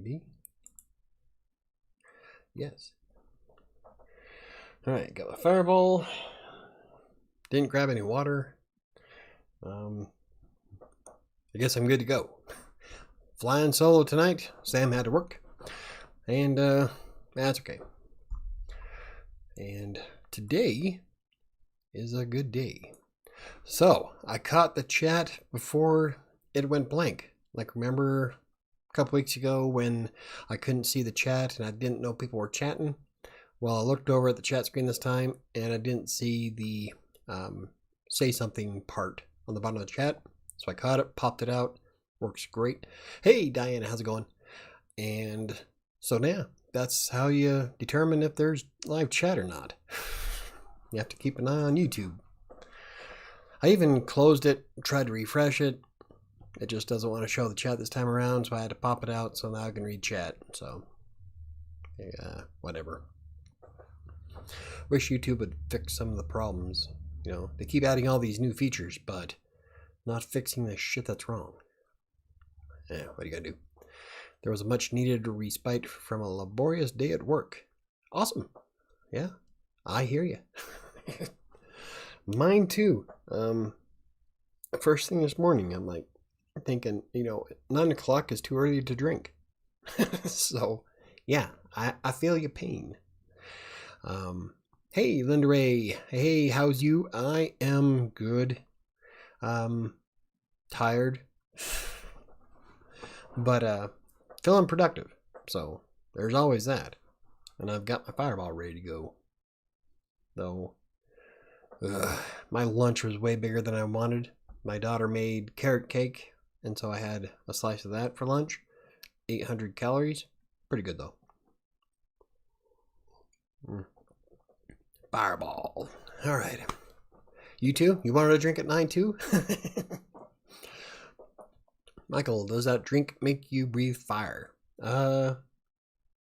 Maybe. Yes. Alright, got my fireball. Didn't grab any water. I guess I'm good to go. Flying solo tonight. Sam had to work. And that's okay. And today is a good day. So, I caught the chat before it went blank. Like, remember a couple weeks ago when I couldn't see the chat and I didn't know people were chatting? Well, I looked over at the chat screen this time and I didn't see the say something part on the bottom of the chat. So I caught it, popped it out. Works great. Hey, Diana, how's it going? And so now, that's how you determine if there's live chat or not. You have to keep an eye on YouTube. I even closed it, tried to refresh it. It just doesn't want to show the chat this time around, so I had to pop it out so now I can read chat. So, yeah, whatever. Wish YouTube would fix some of the problems. You know, they keep adding all these new features, but not fixing the shit that's wrong. Yeah, what are you gonna do? There was a much needed respite from a laborious day at work. Awesome. Yeah, I hear you. Mine too. First thing this morning, I'm like thinking, 9 o'clock is too early to drink. So, yeah, I feel your pain. Hey, Linda Ray. Hey, how's you? I am good. Tired. But, feeling productive. So, there's always that. And I've got my fireball ready to go. Though, my lunch was way bigger than I wanted. My daughter made carrot cake, and so I had a slice of that for lunch. 800 calories. Pretty good, though. Fireball. All right. You too? You wanted a drink at 9 too? Michael, does that drink make you breathe fire?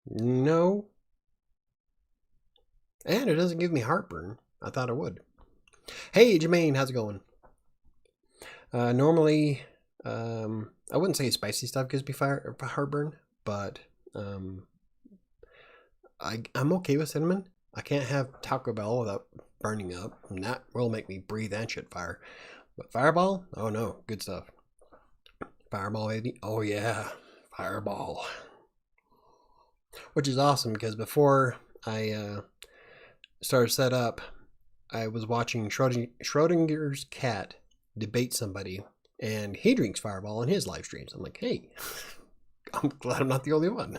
No. And it doesn't give me heartburn. I thought it would. Hey, Jermaine, how's it going? Normally, I wouldn't say spicy stuff gives me heartburn, but I'm okay with cinnamon. I can't have Taco Bell without burning up, and that will make me breathe and shit fire. But Fireball? Oh no, good stuff. Fireball, baby. Oh yeah, Fireball. Which is awesome because before I started set up, I was watching Schrodinger's cat debate somebody, and he drinks Fireball in his live streams. I'm like, hey, I'm glad I'm not the only one.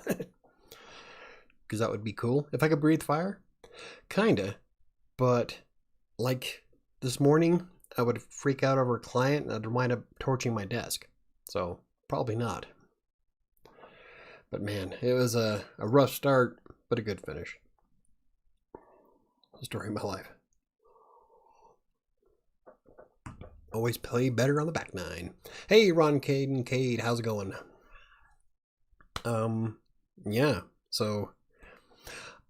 Because that would be cool. If I could breathe fire, kinda. But like this morning, I would freak out over a client and I'd wind up torching my desk. So probably not. But man, it was a rough start, but a good finish. The story of my life. Always play better on the back nine. Hey, Ron Cade, how's it going? Yeah, so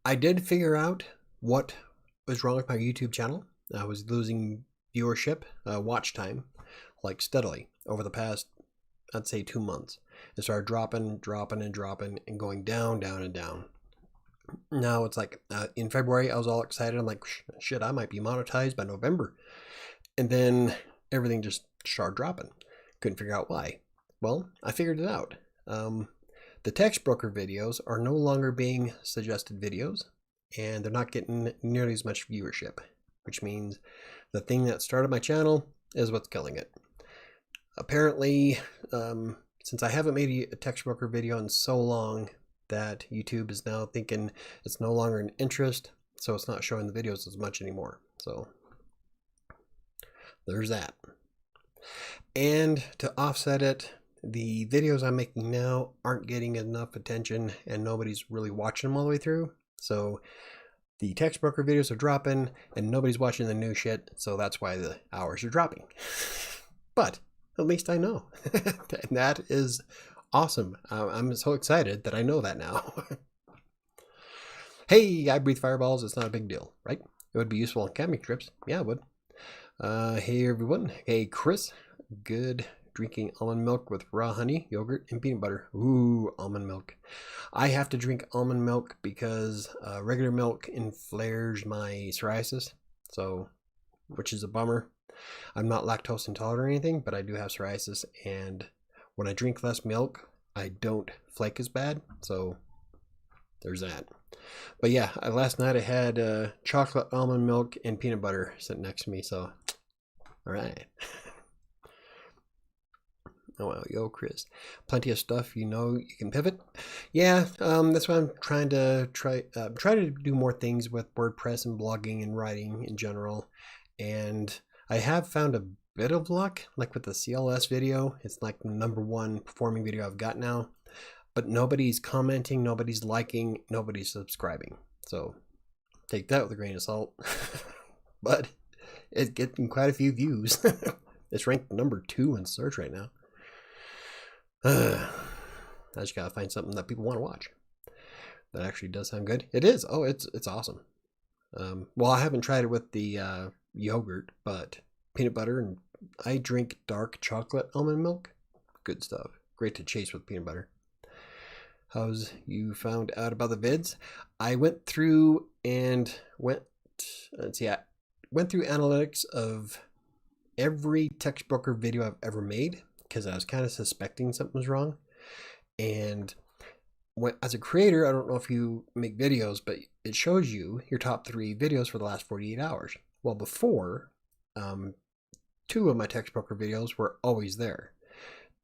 I did figure out what was wrong with my YouTube channel. I was losing viewership, watch time, like steadily over the past, I'd say 2 months. It started dropping, and going down, down, and down. Now it's like, in February, I was all excited. I'm like, shit, I might be monetized by November. And then everything just started dropping. Couldn't figure out why. Well, I figured it out. The text broker videos are no longer being suggested videos, and they're not getting nearly as much viewership, which means the thing that started my channel is what's killing it. Apparently, since I haven't made a text broker video in so long, that YouTube is now thinking it's no longer an interest, so it's not showing the videos as much anymore. So there's that. And to offset it, the videos I'm making now aren't getting enough attention and nobody's really watching them all the way through. So the text broker videos are dropping and nobody's watching the new shit, so that's why the hours are dropping. But at least I know. And that is awesome. I'm so excited that I know that now. Hey, I breathe fireballs. It's not a big deal, right? It would be useful on camping trips. Yeah, it would. Hey, everyone. Hey, Chris. Good drinking almond milk with raw honey, yogurt, and peanut butter. Ooh, almond milk. I have to drink almond milk because regular milk inflares my psoriasis, so, which is a bummer. I'm not lactose intolerant or anything, but I do have psoriasis, and when I drink less milk, I don't flake as bad, so there's that. But yeah, last night I had chocolate almond milk and peanut butter sitting next to me, so all right. Oh well, yo Chris, plenty of stuff you can pivot. Yeah, that's why I'm trying to try to do more things with WordPress and blogging and writing in general. And I have found a bit of luck, like with the CLS video. It's like the #1 performing video I've got now, but nobody's commenting, nobody's liking, nobody's subscribing. So take that with a grain of salt. But it's getting quite a few views. It's ranked #2 in search right now. I just gotta find something that people want to watch. That actually does sound good. It is. Oh, it's awesome. Well, I haven't tried it with the yogurt, but peanut butter, and I drink dark chocolate almond milk. Good stuff. Great to chase with peanut butter. How's you found out about the vids? I went through and went through analytics of every text broker video I've ever made, because I was kind of suspecting something was wrong. And as a creator, I don't know if you make videos, but it shows you your top 3 videos for the last 48 hours. Well, before, 2 of my text broker videos were always there,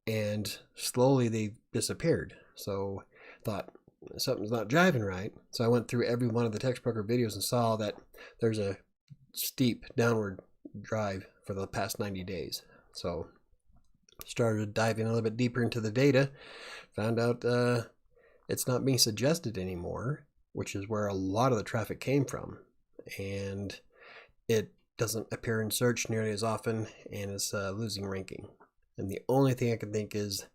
and slowly they disappeared. So I thought something's not jiving right. So I went through every one of the text broker videos and saw that there's a steep downward drive for the past 90 days. So started diving a little bit deeper into the data, found out it's not being suggested anymore, which is where a lot of the traffic came from, and it doesn't appear in search nearly as often, and it's losing ranking. And the only thing I can think is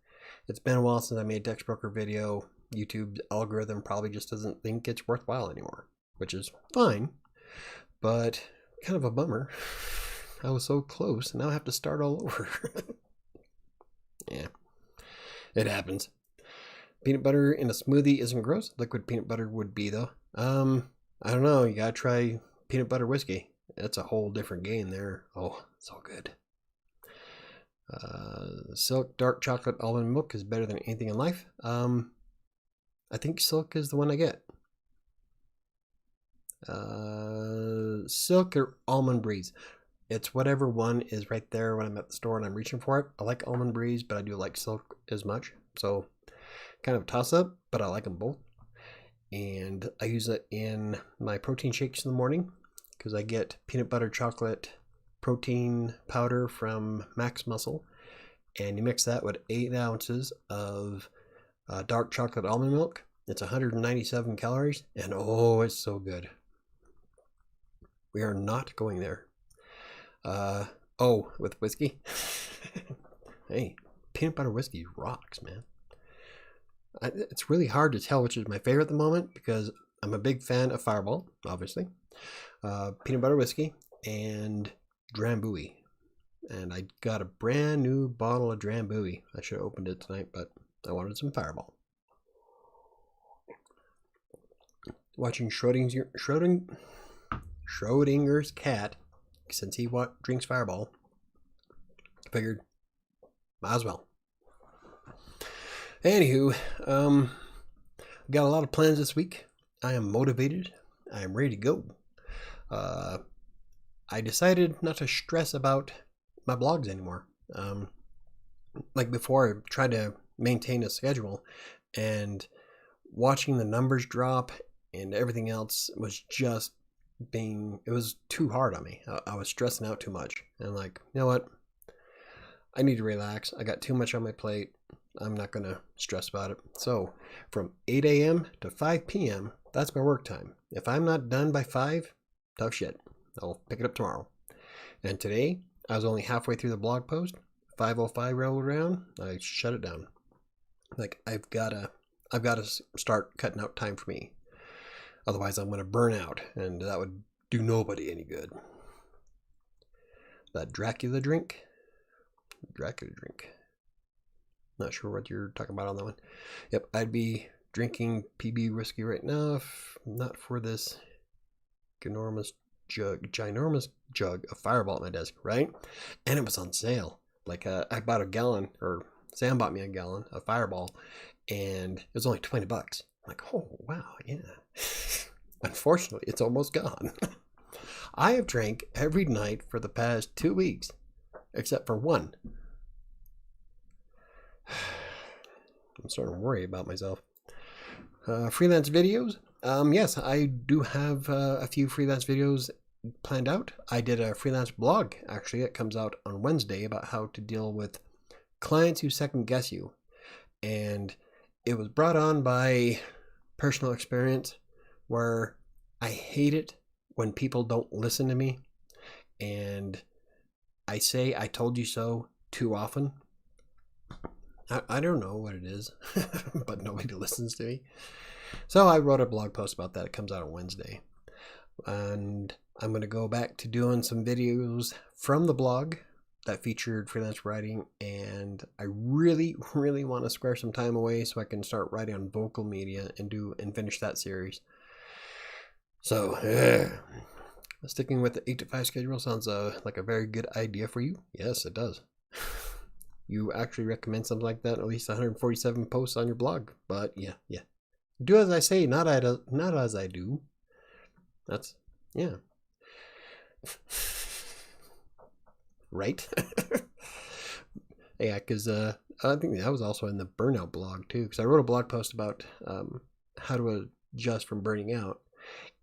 it's been a while since I made a text broker video. YouTube's algorithm probably just doesn't think it's worthwhile anymore, which is fine, but kind of a bummer. I was so close, and now I have to start all over. Yeah, it happens. Peanut butter in a smoothie isn't gross. Liquid peanut butter would be, though. I don't know. You gotta try peanut butter whiskey. That's a whole different game there. Oh, so good. Silk dark chocolate almond milk is better than anything in life. I think Silk is the one I get. Silk or Almond Breeze. It's whatever one is right there when I'm at the store and I'm reaching for it. I like Almond Breeze, but I do like Silk as much. So kind of a toss up, but I like them both. And I use it in my protein shakes in the morning because I get peanut butter chocolate protein powder from Max Muscle. And you mix that with 8 ounces of dark chocolate almond milk. It's 197 calories, and oh, it's so good. We are not going there. Oh, with whiskey? Hey, peanut butter whiskey rocks, man. It's really hard to tell which is my favorite at the moment because I'm a big fan of Fireball, obviously. Peanut butter whiskey and Drambuie. And I got a brand new bottle of Drambuie. I should have opened it tonight, but I wanted some Fireball. Watching Schrodinger's cat, since he drinks Fireball, figured might as well. Anywho, got a lot of plans this week. I am motivated. I am ready to go. I decided not to stress about my blogs anymore. Like before, I tried to maintain a schedule, and watching the numbers drop and everything else was just it was too hard on me. I was stressing out too much. And I'm like, you know what? I need to relax. I got too much on my plate. I'm not going to stress about it. So from 8 a.m. to 5 p.m., that's my work time. If I'm not done by 5, tough shit. I'll pick it up tomorrow. And today, I was only halfway through the blog post. 5:05 rolled around. I shut it down. Like, I've got to start cutting out time for me. Otherwise, I'm going to burn out, and that would do nobody any good. That Dracula drink. Not sure what you're talking about on that one. Yep, I'd be drinking PB whiskey right now if not for this ginormous jug of Fireball at my desk, right? And it was on sale. Like I bought a gallon, or Sam bought me a gallon of Fireball, and it was only $20. I'm like, oh wow, yeah. Unfortunately, it's almost gone. I have drank every night for the past 2 weeks, except for one. I'm starting to worry about myself. Freelance videos. Yes, I do have a few freelance videos planned out. I did a freelance blog, actually. It comes out on Wednesday about how to deal with clients who second guess you. And it was brought on by personal experience where I hate it when people don't listen to me. And I say I told you so too often. I don't know what it is, but nobody listens to me. So I wrote a blog post about that. It comes out on Wednesday. And I'm going to go back to doing some videos from the blog that featured freelance writing. And I really, really want to square some time away so I can start writing on vocal media and finish that series. So, sticking with the 8 to 5 schedule sounds like a very good idea for you. Yes, it does. You actually recommend something like that, at least 147 posts on your blog. But yeah. Do as I say, not as I do. That's, yeah. Right? Yeah, because I think that was also in the burnout blog too, because I wrote a blog post about how to adjust from burning out.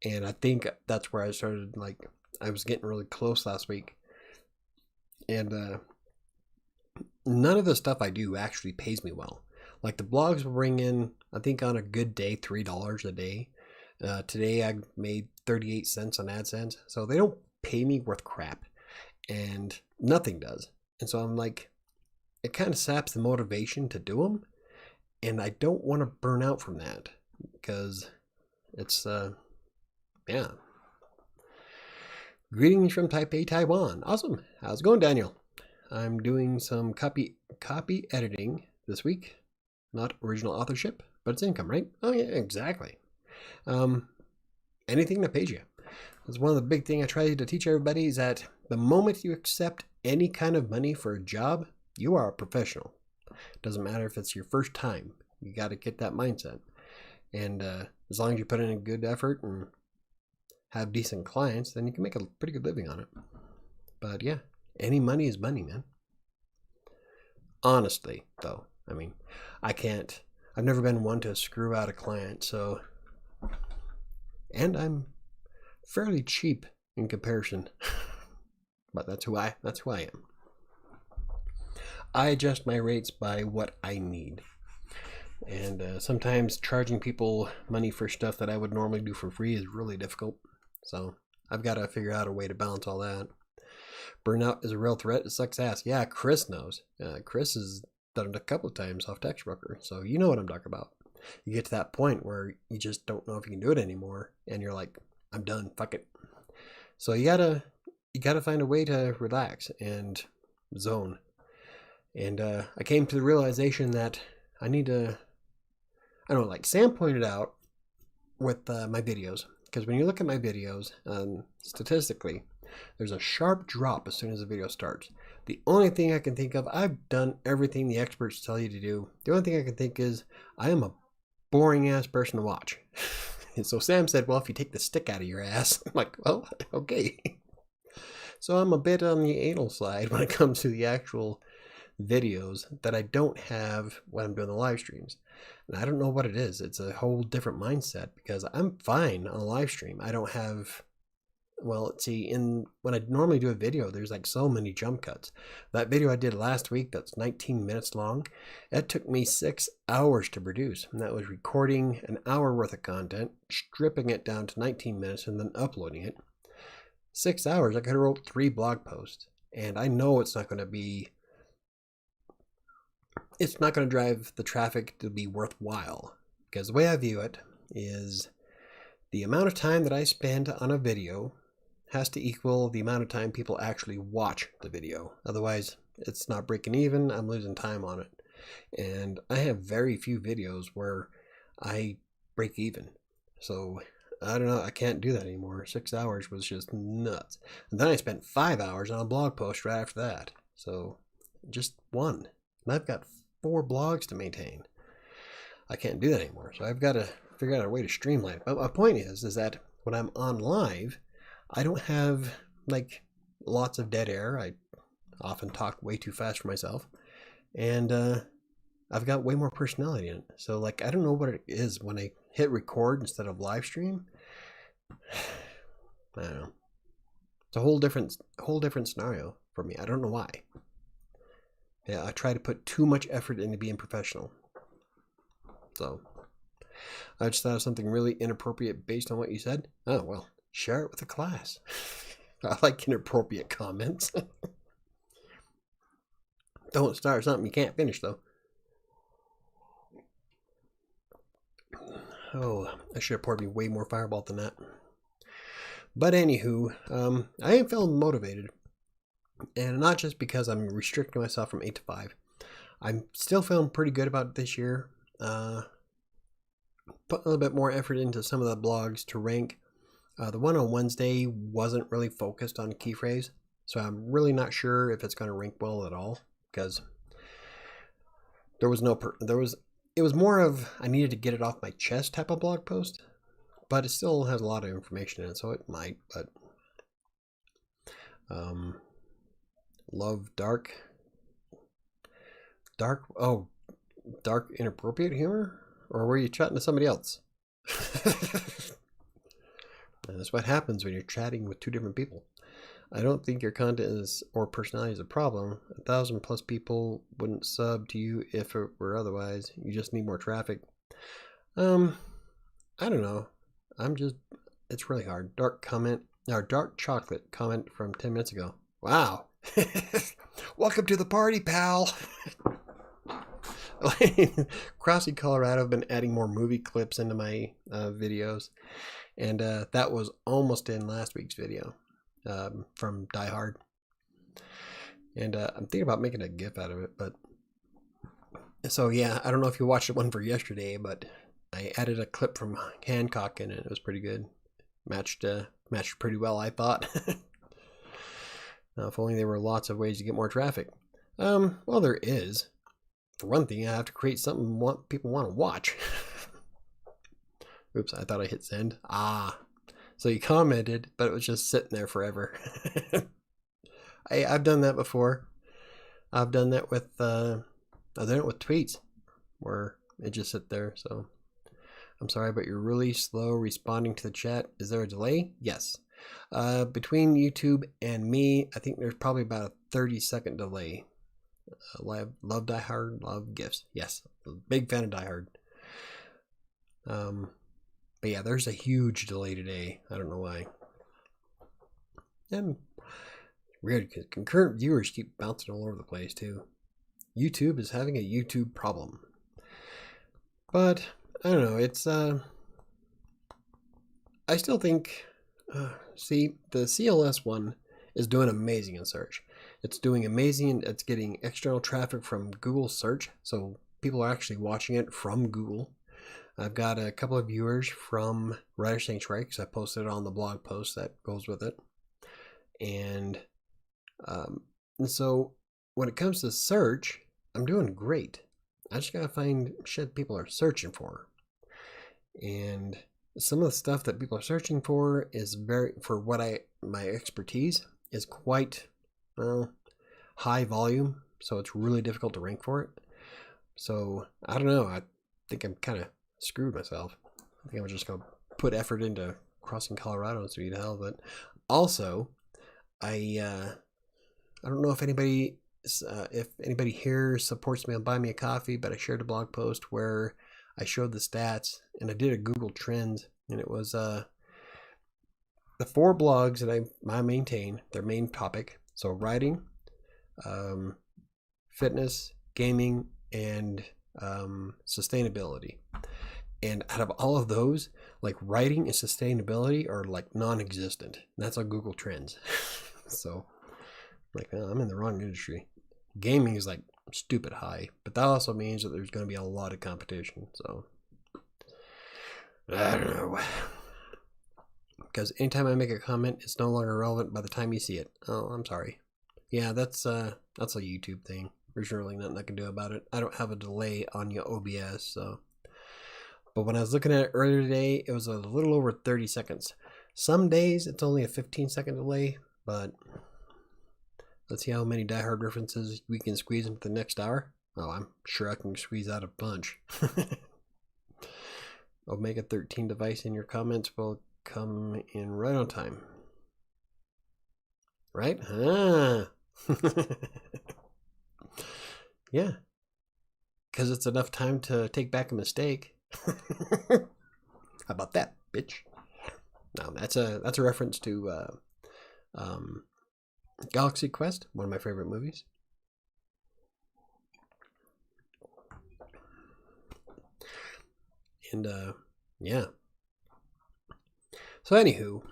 And I think that's where I started, like, I was getting really close last week. And none of the stuff I do actually pays me well. Like the blogs will bring in, I think on a good day, $3 a day. Today I made 38 cents on AdSense. So they don't pay me worth crap. And nothing does. And so I'm like, it kind of saps the motivation to do them. And I don't want to burn out from that. Because it's, yeah. Greetings from Taipei, Taiwan. Awesome. How's it going, Daniel? I'm doing some copy editing this week. Not original authorship, but it's income, right? Oh yeah, exactly. Anything that pays you. That's one of the big things I try to teach everybody is that the moment you accept any kind of money for a job, you are a professional. It doesn't matter if it's your first time. You got to get that mindset. And as long as you put in a good effort and have decent clients, then you can make a pretty good living on it. But yeah, any money is money, man. Honestly, though. I mean, I've never been one to screw out a client, so, and I'm fairly cheap in comparison, but that's who I am. I adjust my rates by what I need. And sometimes charging people money for stuff that I would normally do for free is really difficult. So I've got to figure out a way to balance all that. Burnout is a real threat. It sucks ass. Yeah, Chris knows. Chris has done it a couple of times off Tax Broker. So you know what I'm talking about. You get to that point where you just don't know if you can do it anymore. And you're like, I'm done. Fuck it. So you gotta find a way to relax and zone. And I came to the realization that I need to, I don't know, like Sam pointed out with my videos, because when you look at my videos, statistically, there's a sharp drop as soon as the video starts. The only thing I can think of, I've done everything the experts tell you to do. The only thing I can think is I am a boring ass person to watch. And so Sam said, well, if you take the stick out of your ass, I'm like, well, okay. So I'm a bit on the anal side when it comes to the actual videos that I don't have when I'm doing the live streams. And I don't know what it is. It's a whole different mindset because I'm fine on a live stream. I don't have, well, let's see, when I normally do a video, there's like so many jump cuts. That video I did last week, that's 19 minutes long, it took me 6 hours to produce. And that was recording an hour worth of content, stripping it down to 19 minutes, and then uploading it. 6 hours, I could have wrote 3 blog posts. And I know it's not going to drive the traffic to be worthwhile. Because the way I view it is the amount of time that I spend on a video has to equal the amount of time people actually watch the video. Otherwise, it's not breaking even. I'm losing time on it. And I have very few videos where I break even. So I don't know, I can't do that anymore. 6 hours was just nuts. And then I spent 5 hours on a blog post right after that. So just one. And I've got 4 blogs to maintain. I can't do that anymore. So I've got to figure out a way to streamline it. But my point is that when I'm on live, I don't have like lots of dead air. I often talk way too fast for myself. And I've got way more personality in it. So like, I don't know what it is when I hit record instead of live stream. I don't know. It's a whole different scenario for me. I don't know why. Yeah, I try to put too much effort into being professional. So I just thought of something really inappropriate based on what you said. Oh, well, share it with the class. I like inappropriate comments. Don't start something you can't finish, though. Oh, I should have poured me way more Fireball than that. But anywho, I am feeling motivated. And not just because I'm restricting myself from 8 to 5. I'm still feeling pretty good about this year. Put a little bit more effort into some of the blogs to rank. The one on Wednesday wasn't really focused on key phrase. So I'm really not sure if it's going to rank well at all. Because it was more of I needed to get it off my chest type of blog post. But it still has a lot of information in it, so it might. But love dark inappropriate humor, or were you chatting to somebody else? And that's what happens when you're chatting with 2 different people. I don't think your content or personality is a problem. 1,000+ people wouldn't sub to you if it were otherwise. You just need more traffic. I don't know. It's really hard. Dark chocolate comment from 10 minutes ago. Wow. Welcome to the party, pal. Crossing Colorado, I've been adding more movie clips into my videos. And that was almost in last week's video from Die Hard. And I'm thinking about making a GIF out of it. But so, yeah, I don't know if you watched the one for yesterday, but I added a clip from Hancock in it. It was pretty good. Matched pretty well, I thought. Now, if only there were lots of ways to get more traffic. Well, there is. For one thing, I have to create something people want to watch. Oops, I thought I hit send. So you commented, but it was just sitting there forever. I've done that before. I've done that with tweets, where it just sit there. So I'm sorry, but you're really slow responding to the chat. Is there a delay? Yes. Between YouTube and me, I think there's probably about a 30-second delay. Love Die Hard, love GIFs. Yes, big fan of Die Hard. But yeah, there's a huge delay today. I don't know why. And weird because concurrent viewers keep bouncing all over the place too. YouTube is having a YouTube problem. But I don't know. It's I still think. See, the CLS one is doing amazing in search. It's doing amazing. It's getting external traffic from Google search. So people are actually watching it from Google. I've got a couple of viewers from WriterSanctuary because I posted it on the blog post that goes with it. And so when it comes to search, I'm doing great. I just got to find shit people are searching for. And some of the stuff that people are searching for is my expertise is quite high volume, so it's really difficult to rank for it. So I don't know. I think I'm kind of screwed myself. I think I'm just gonna put effort into crossing Colorado so to hell. But also, I don't know if anybody here supports me on Buy Me a Coffee, but I shared a blog post where I showed the stats, and I did a Google Trends, and it was the 4 blogs that I maintain, their main topic. So writing, fitness, gaming, and sustainability. And out of all of those, like writing and sustainability are like non-existent. That's on Google Trends. So like, I'm in the wrong industry. Gaming is like stupid high. But that also means that there's going to be a lot of competition. So I don't know. Because anytime I make a comment, it's no longer relevant by the time you see it. Oh, I'm sorry. Yeah, that's a YouTube thing. There's really nothing I can do about it. I don't have a delay on your OBS, so. But when I was looking at it earlier today, it was a little over 30 seconds. Some days it's only a 15-second delay, but let's see how many Die Hard references we can squeeze into the next hour. Oh, I'm sure I can squeeze out a bunch. Omega 13 device in your comments will come in right on time. Right? Ah. Yeah. Because it's enough time to take back a mistake. How about that, bitch? Now that's a reference to Galaxy Quest, one of my favorite movies. And yeah. So anywho,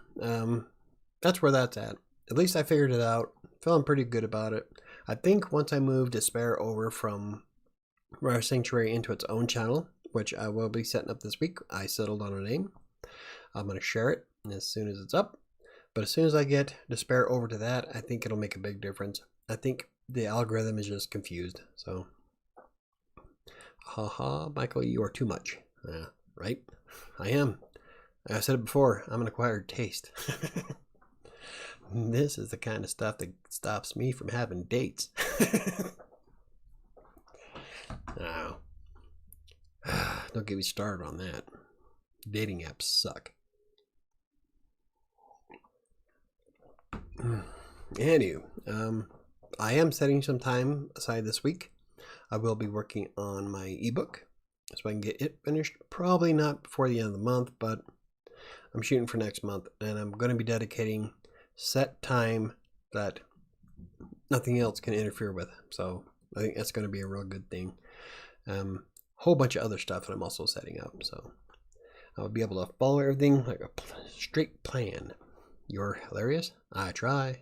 that's where that's at. At least I figured it out. Feeling pretty good about it. I think once I move Despair over from WriterSanctuary into its own channel, which I will be setting up this week, I settled on a name. I'm going to share it as soon as it's up. But as soon as I get Despair over to that, I think it'll make a big difference. I think the algorithm is just confused. So, haha, Michael, you are too much. Right? I am. I said it before, I'm an acquired taste. This is the kind of stuff that stops me from having dates. Oh. Don't get me started on that. Dating apps suck. Anywho, I am setting some time aside this week. I will be working on my ebook so I can get it finished. Probably not before the end of the month, but I'm shooting for next month, and I'm going to be dedicating set time that nothing else can interfere with. So I think that's going to be a real good thing. Whole bunch of other stuff that I'm also setting up, so I'll be able to follow everything like a straight plan. You're hilarious. I try.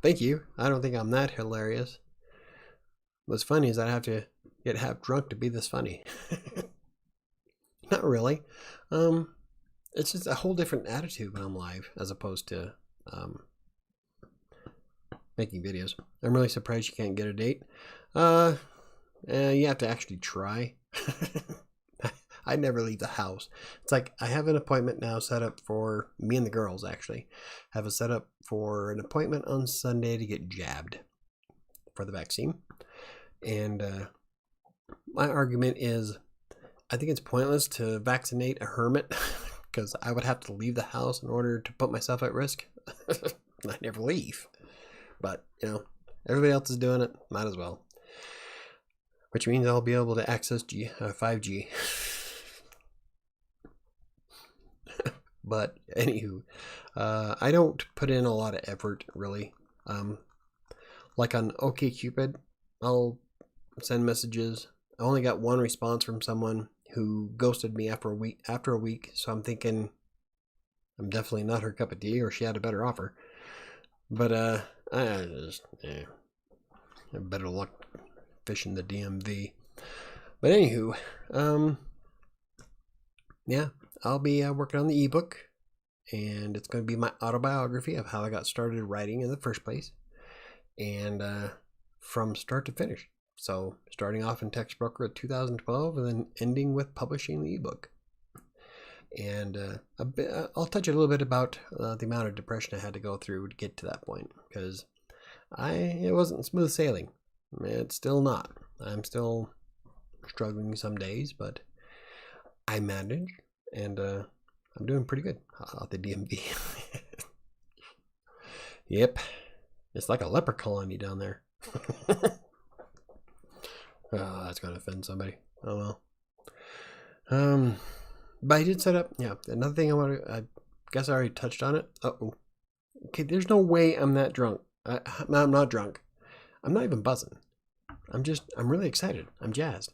Thank you. I don't think I'm that hilarious. What's funny is I have to get half drunk to be this funny. Not really. It's just a whole different attitude when I'm live as opposed to making videos. I'm really surprised you can't get a date. You have to actually try. I never leave the house. It's like I have an appointment now set up for me and the girls, actually. Have a set up for an appointment on Sunday to get jabbed for the vaccine. And my argument is I think it's pointless to vaccinate a hermit because I would have to leave the house in order to put myself at risk. I never leave. But, you know, everybody else is doing it. Might as well. Which means I'll be able to access 5G. But anywho, I don't put in a lot of effort, really. Like on OkCupid, I'll send messages. I only got one response from someone who ghosted me after a week. So I'm thinking I'm definitely not her cup of tea, or she had a better offer. But I just have better luck fishing the DMV. But anywho, yeah, I'll be working on the ebook, and it's going to be my autobiography of how I got started writing in the first place, and from start to finish. So starting off in Text Broker in 2012, and then ending with publishing the ebook. And I'll touch a little bit about the amount of depression I had to go through to get to that point, because it wasn't smooth sailing. It's still not. I'm still struggling some days, but I manage, and I'm doing pretty good at the DMV. Yep, it's like a leper colony down there. Oh, that's gonna offend somebody. Oh well. But I did set up. Yeah, another thing I guess I already touched on it. Okay, there's no way I'm that drunk. I'm not drunk. I'm not even buzzing. I'm really excited. I'm jazzed.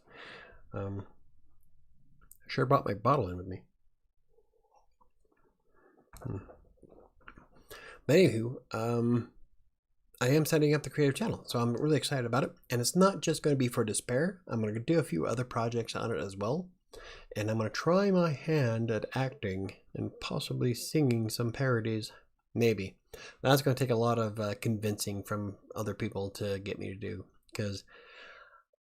I sure brought my bottle in with me. But anywho, I am setting up the creative channel, so I'm really excited about it. And it's not just going to be for despair. I'm going to do a few other projects on it as well. And I'm going to try my hand at acting and possibly singing some parodies. Maybe. That's going to take a lot of convincing from other people to get me to do. Because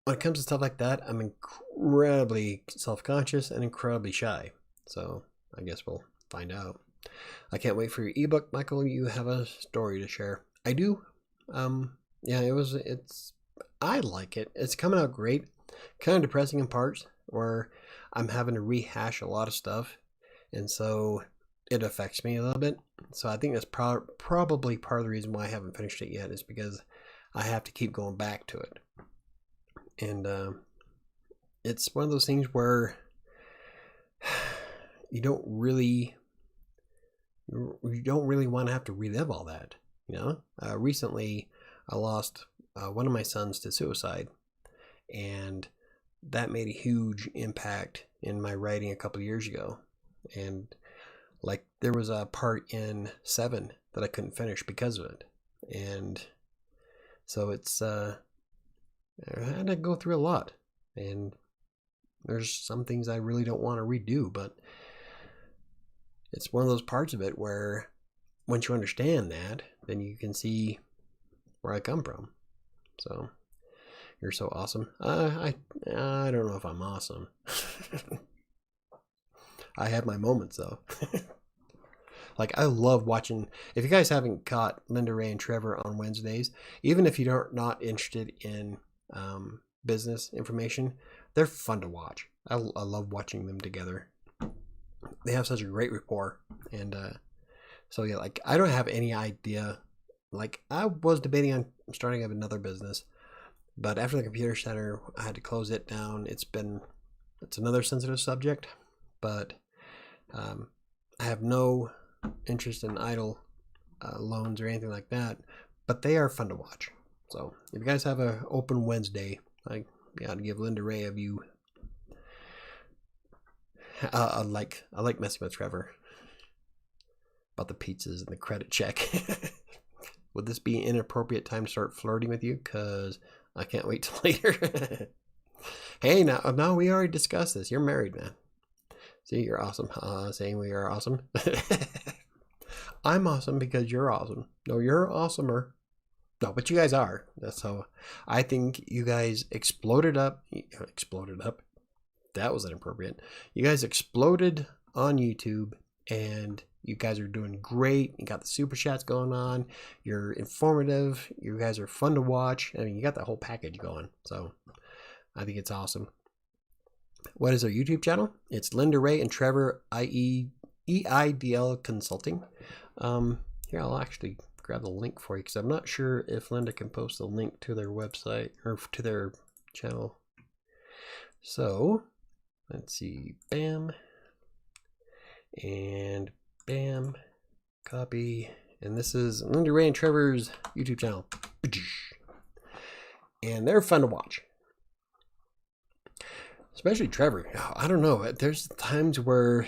when it comes to stuff like that, I'm incredibly self-conscious and incredibly shy. So I guess we'll find out. I can't wait for your ebook, Michael. You have a story to share. I do. Yeah, I like it. It's coming out great. Kind of depressing in parts where I'm having to rehash a lot of stuff. And so it affects me a little bit. So I think that's probably part of the reason why I haven't finished it yet, is because I have to keep going back to it. And it's one of those things where you don't really want to have to relive all that, you know. Recently I lost one of my sons to suicide, and that made a huge impact in my writing a couple of years ago. And like, there was a part in 7 that I couldn't finish because of it. And so it's I had to go through a lot, and there's some things I really don't want to redo, but it's one of those parts of it where once you understand that, then you can see where I come from. So you're so awesome. I don't know if I'm awesome. I have my moments though. Like, I love watching. If you guys haven't caught Linda Ray and Trevor on Wednesdays, even if you're not interested in business information, they're fun to watch. I love watching them together. They have such a great rapport. And so yeah, like, I don't have any idea. Like, I was debating on starting up another business, but after the computer center, I had to close it down. It's another sensitive subject, but I have no interest in idle loans or anything like that, but they are fun to watch. So if you guys have an open Wednesday, I gotta give Linda Ray a view. I like messing with Trevor about the pizzas and the credit check. Would this be an inappropriate time to start flirting with you? Because I can't wait till later. Hey, now we already discussed this. You're married, man. See, you're awesome. Saying we are awesome. I'm awesome because you're awesome. No, you're awesomer. No, but you guys are. So I think you guys exploded up. That was inappropriate. You guys exploded on YouTube, and you guys are doing great. You got the super chats going on. You're informative. You guys are fun to watch. I mean, you got the whole package going. So I think it's awesome. What is our YouTube channel? It's Linda Ray and Trevor EIDL Consulting. Here, I'll actually grab the link for you, because I'm not sure if Linda can post a link to their website or to their channel. So let's see. Bam. And bam. Copy. And this is Linda Ray and Trevor's YouTube channel. And they're fun to watch. Especially Trevor. I don't know. There's times where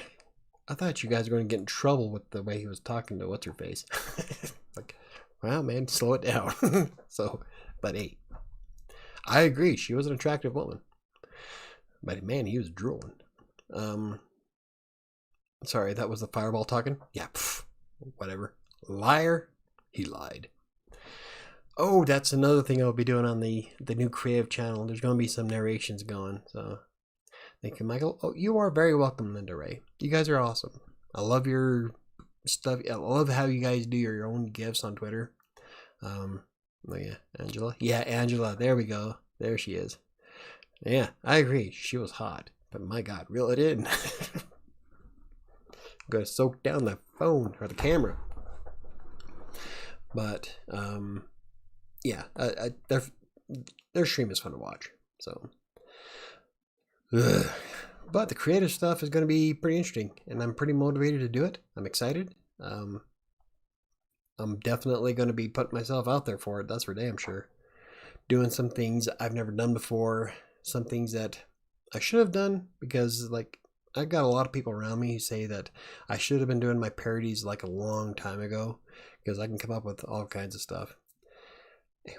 I thought you guys were going to get in trouble with the way he was talking to what's-her-face. Like, wow, man, slow it down. So, but hey, I agree. She was an attractive woman. But man, he was drooling. Sorry, that was the fireball talking? Yeah, whatever. Liar. He lied. Oh, that's another thing I'll be doing on the new creative channel. There's going to be some narrations going, so thank you, Michael. Oh, you are very welcome, Linda Ray. You guys are awesome. I love your stuff. I love how you guys do your own gifts on Twitter. Oh yeah, Angela. Yeah, Angela. There we go. There she is. Yeah, I agree. She was hot, but my God, reel it in. I'm gonna soak down the phone or the camera. But yeah, their stream is fun to watch. So. But the creative stuff is going to be pretty interesting, and I'm pretty motivated to do it. I'm excited. I'm definitely going to be putting myself out there for it. That's for damn sure. Doing some things I've never done before. Some things that I should have done, because like, I've got a lot of people around me who say that I should have been doing my parodies like a long time ago, because I can come up with all kinds of stuff.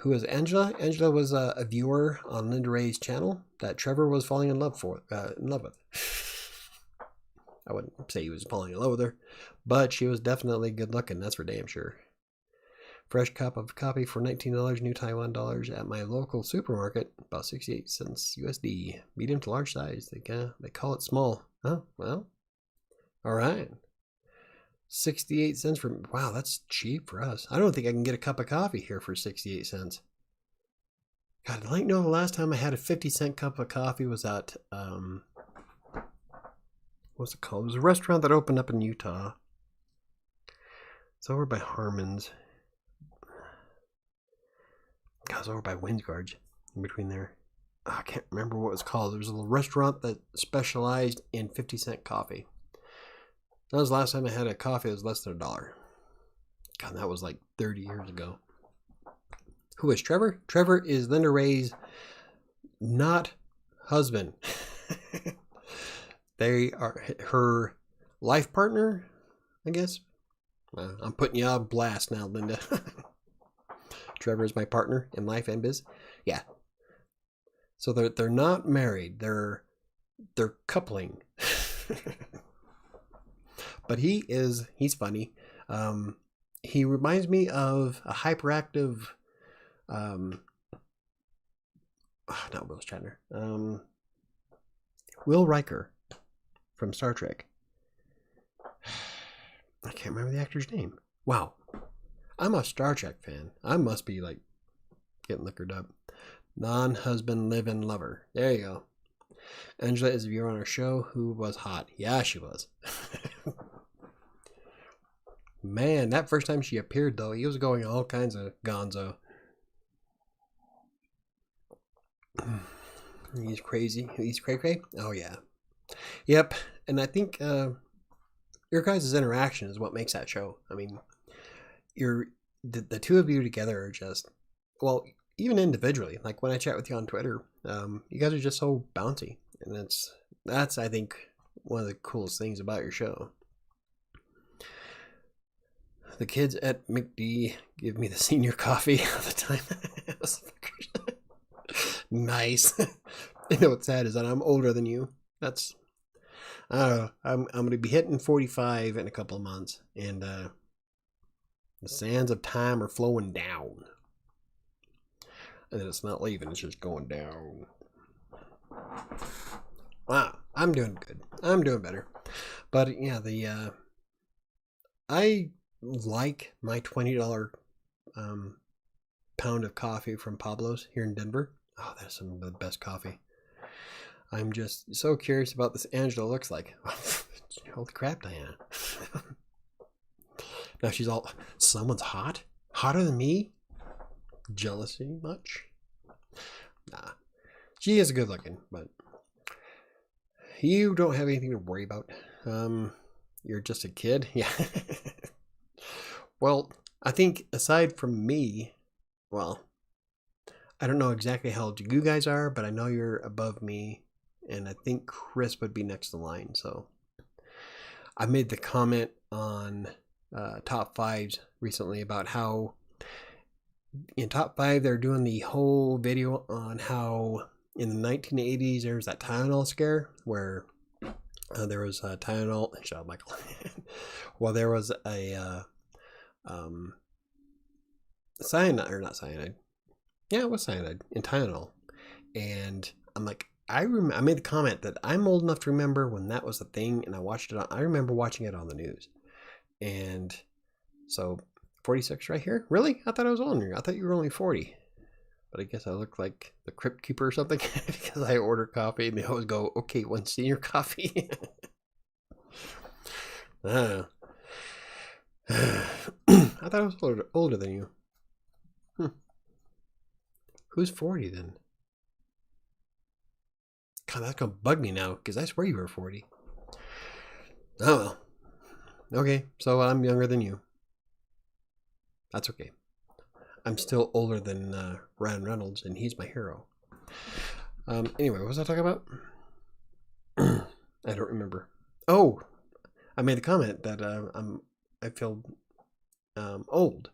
Who was Angela? Angela was a viewer on Linda Ray's channel that Trevor was falling in love with. I wouldn't say he was falling in love with her, but she was definitely good looking. That's for damn sure. Fresh cup of coffee for $19 New Taiwan dollars at my local supermarket, about 68 cents USD. Medium to large size. They call it small. Oh, well, all right. 68 cents for, wow, that's cheap for us. I don't think I can get a cup of coffee here for 68 cents. God, I'd like to know the last time I had a 50-cent cup of coffee was at, what's it called? It was a restaurant that opened up in Utah. It's over by Harmon's. God, it's over by Winsgard's, in between there. Oh, I can't remember what it was called. There was a little restaurant that specialized in 50-cent coffee. That was the last time I had a coffee. It was less than $1. God, that was like 30 years ago. Who is Trevor? Trevor is Linda Ray's not husband. They are her life partner, I guess. I'm putting you on blast now, Linda. Trevor is my partner in life and biz. Yeah. So they're not married. They're coupling. But he's funny. He reminds me of a hyperactive not Will Shatner. Will Riker from Star Trek. I can't remember the actor's name. Wow. I'm a Star Trek fan. I must be like getting liquored up. Non-husband, live-in lover. There you go. Angela is a viewer on our show who was hot. Yeah, she was. Man, that first time she appeared, though, he was going all kinds of gonzo. He's crazy. He's cray-cray? Oh, yeah. Yep. And I think your guys' interaction is what makes that show. I mean, the two of you together are just, well, even individually. Like when I chat with you on Twitter, you guys are just so bouncy. And that's, I think, one of the coolest things about your show. The kids at McD give me the senior coffee all the time. Nice. You know what's sad is that I'm older than you. That's, I don't know. I'm going to be hitting 45 in a couple of months. And the sands of time are flowing down. And it's not leaving. It's just going down. Wow. I'm doing good. I'm doing better. But yeah, I like my $20 pound of coffee from Pablo's here in Denver. Oh, that's some of the best coffee. I'm just so curious about this Angela looks like. Holy crap, Diana. Now she's all, someone's hot? Hotter than me? Jealousy much? Nah. She is good looking, but you don't have anything to worry about. You're just a kid. Yeah. Well, I think aside from me, well, I don't know exactly how old you guys are, but I know you're above me, and I think Chris would be next in line. So I made the comment on top fives recently about how in top five they're doing the whole video on how in the 1980s there was that Tylenol scare where there was a Tylenol. Shut up, Michael. Well, there was a cyanide, or not cyanide. Yeah, it was cyanide in Tylenol. And I'm like, I made the comment that I'm old enough to remember when that was a thing, and I remember watching it on the news. And so 46 right here? Really? I thought I was older. I thought you were only 40. But I guess I look like the crypt keeper or something because I order coffee and they always go, okay, one senior coffee. I thought I was older than you. Who's 40 then? God, that's going to bug me now because I swear you were 40. Oh, well. Okay, so I'm younger than you. That's okay. I'm still older than Ryan Reynolds, and he's my hero. Anyway, what was I talking about? I don't remember. Oh, I made a comment that I feel old.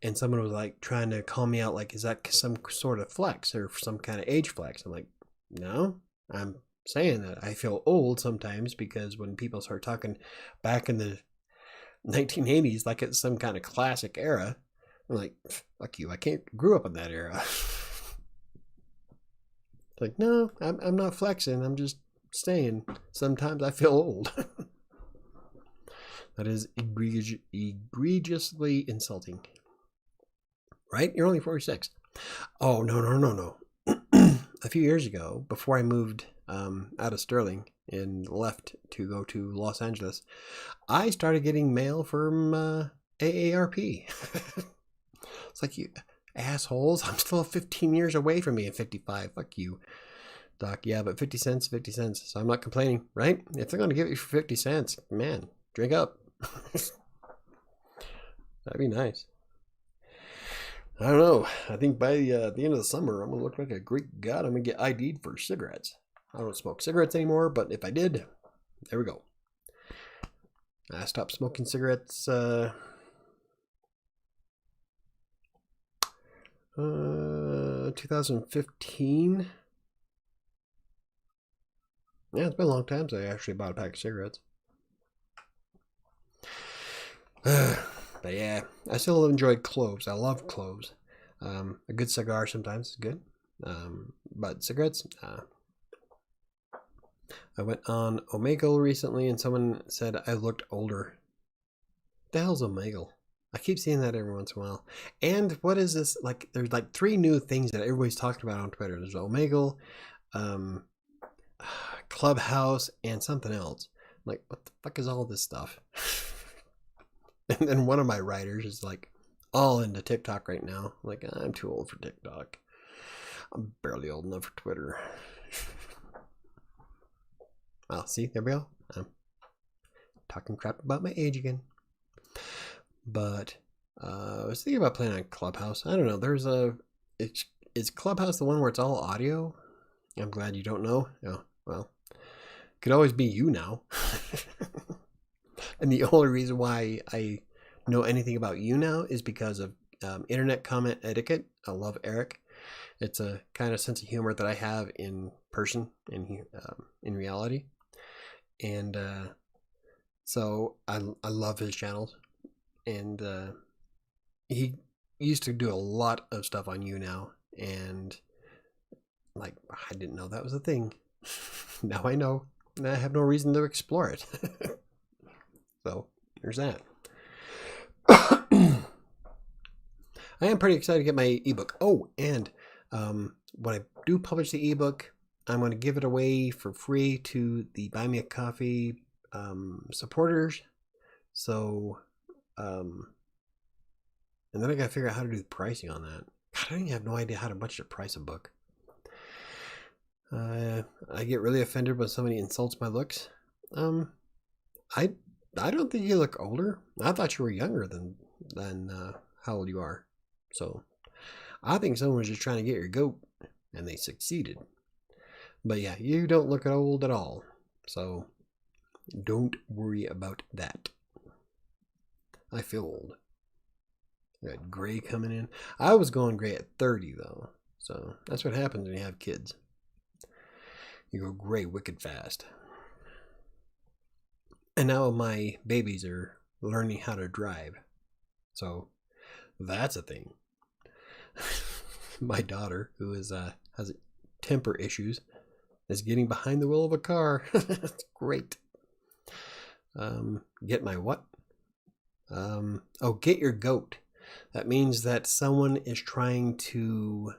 and someone was like trying to call me out, like, is that some sort of flex or some kind of age flex? I'm like, no, I'm saying that I feel old sometimes because when people start talking back in the 1980s like it's some kind of classic era, I'm like, fuck you, I grew up in that era. Like, no, I'm not flexing, I'm just saying sometimes I feel old. That is egregiously insulting. Right? You're only 46. Oh, no. A few years ago, before I moved out of Sterling and left to go to Los Angeles, I started getting mail from AARP. It's like, you assholes, I'm still 15 years away from being 55. Fuck you, Doc. Yeah, but 50 cents, 50 cents. So I'm not complaining, right? If they're going to give it you for 50 cents, man, drink up. That'd be nice. I don't know. I think by the end of the summer, I'm going to look like a Greek god. I'm going to get ID'd for cigarettes. I don't smoke cigarettes anymore, but if I did, there we go. I stopped smoking cigarettes 2015. Yeah, it's been a long time since I actually bought a pack of cigarettes. But yeah, I still enjoy cloves. I love cloves. A good cigar sometimes is good. But cigarettes, I went on Omegle recently and someone said I looked older. What the hell's Omegle? I keep seeing that every once in a while. And what is this? Like, there's like 3 new things that everybody's talking about on Twitter. There's Omegle, Clubhouse, and something else. I'm like, what the fuck is all this stuff? And then one of my writers is like all into TikTok right now. I'm like, I'm too old for TikTok. I'm barely old enough for Twitter. Well, see, there we go. I'm talking crap about my age again. But I was thinking about playing on Clubhouse. I don't know. There's is Clubhouse the one where it's all audio? I'm glad you don't know. Oh, well, could always be you now. And the only reason why I know anything about you now is because of internet comment etiquette. I love Eric. It's a kind of sense of humor that I have in person, in reality. And so I love his channels. And he used to do a lot of stuff on you now. And like, I didn't know that was a thing. Now I know. And I have no reason to explore it. So there's that. I am pretty excited to get my ebook. Oh, and when I do publish the ebook, I'm going to give it away for free to the Buy Me a Coffee supporters. So, and then I got to figure out how to do the pricing on that. God, I don't even have no idea how much to price a book. I get really offended when somebody insults my looks. I don't think you look older. I thought you were younger than how old you are. So I think someone was just trying to get your goat, and they succeeded. But yeah, you don't look old at all. So don't worry about that. I feel old. Got gray coming in. I was going gray at 30 though. So that's what happens when you have kids. You go gray wicked fast. And now my babies are learning how to drive. So that's a thing. My daughter, who is has temper issues, is getting behind the wheel of a car. That's great. Get my what? Get your goat. That means that someone is trying to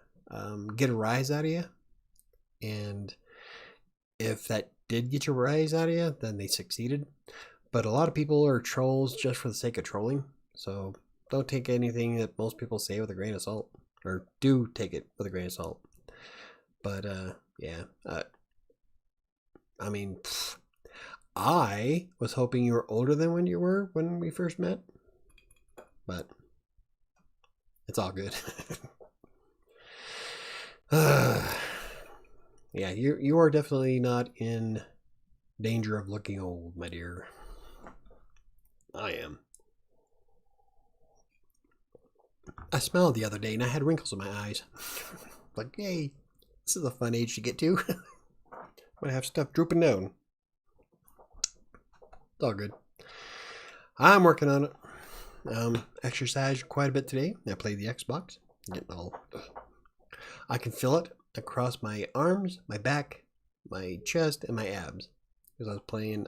get a rise out of you. And if that did get your rise out of you, then they succeeded. But a lot of people are trolls just for the sake of trolling. So don't take anything that most people say with a grain of salt. Or do take it with a grain of salt. But yeah. I mean, I was hoping you were older than when you were when we first met. But it's all good. Yeah, you are definitely not in danger of looking old, my dear. I am. I smelled the other day and I had wrinkles in my eyes. Like, hey, this is a fun age to get to. I'm gonna have stuff drooping down. It's all good. I'm working on it. Exercised quite a bit today. I played the Xbox. Getting all. I can feel it across my arms, my back, my chest, and my abs. Because I was playing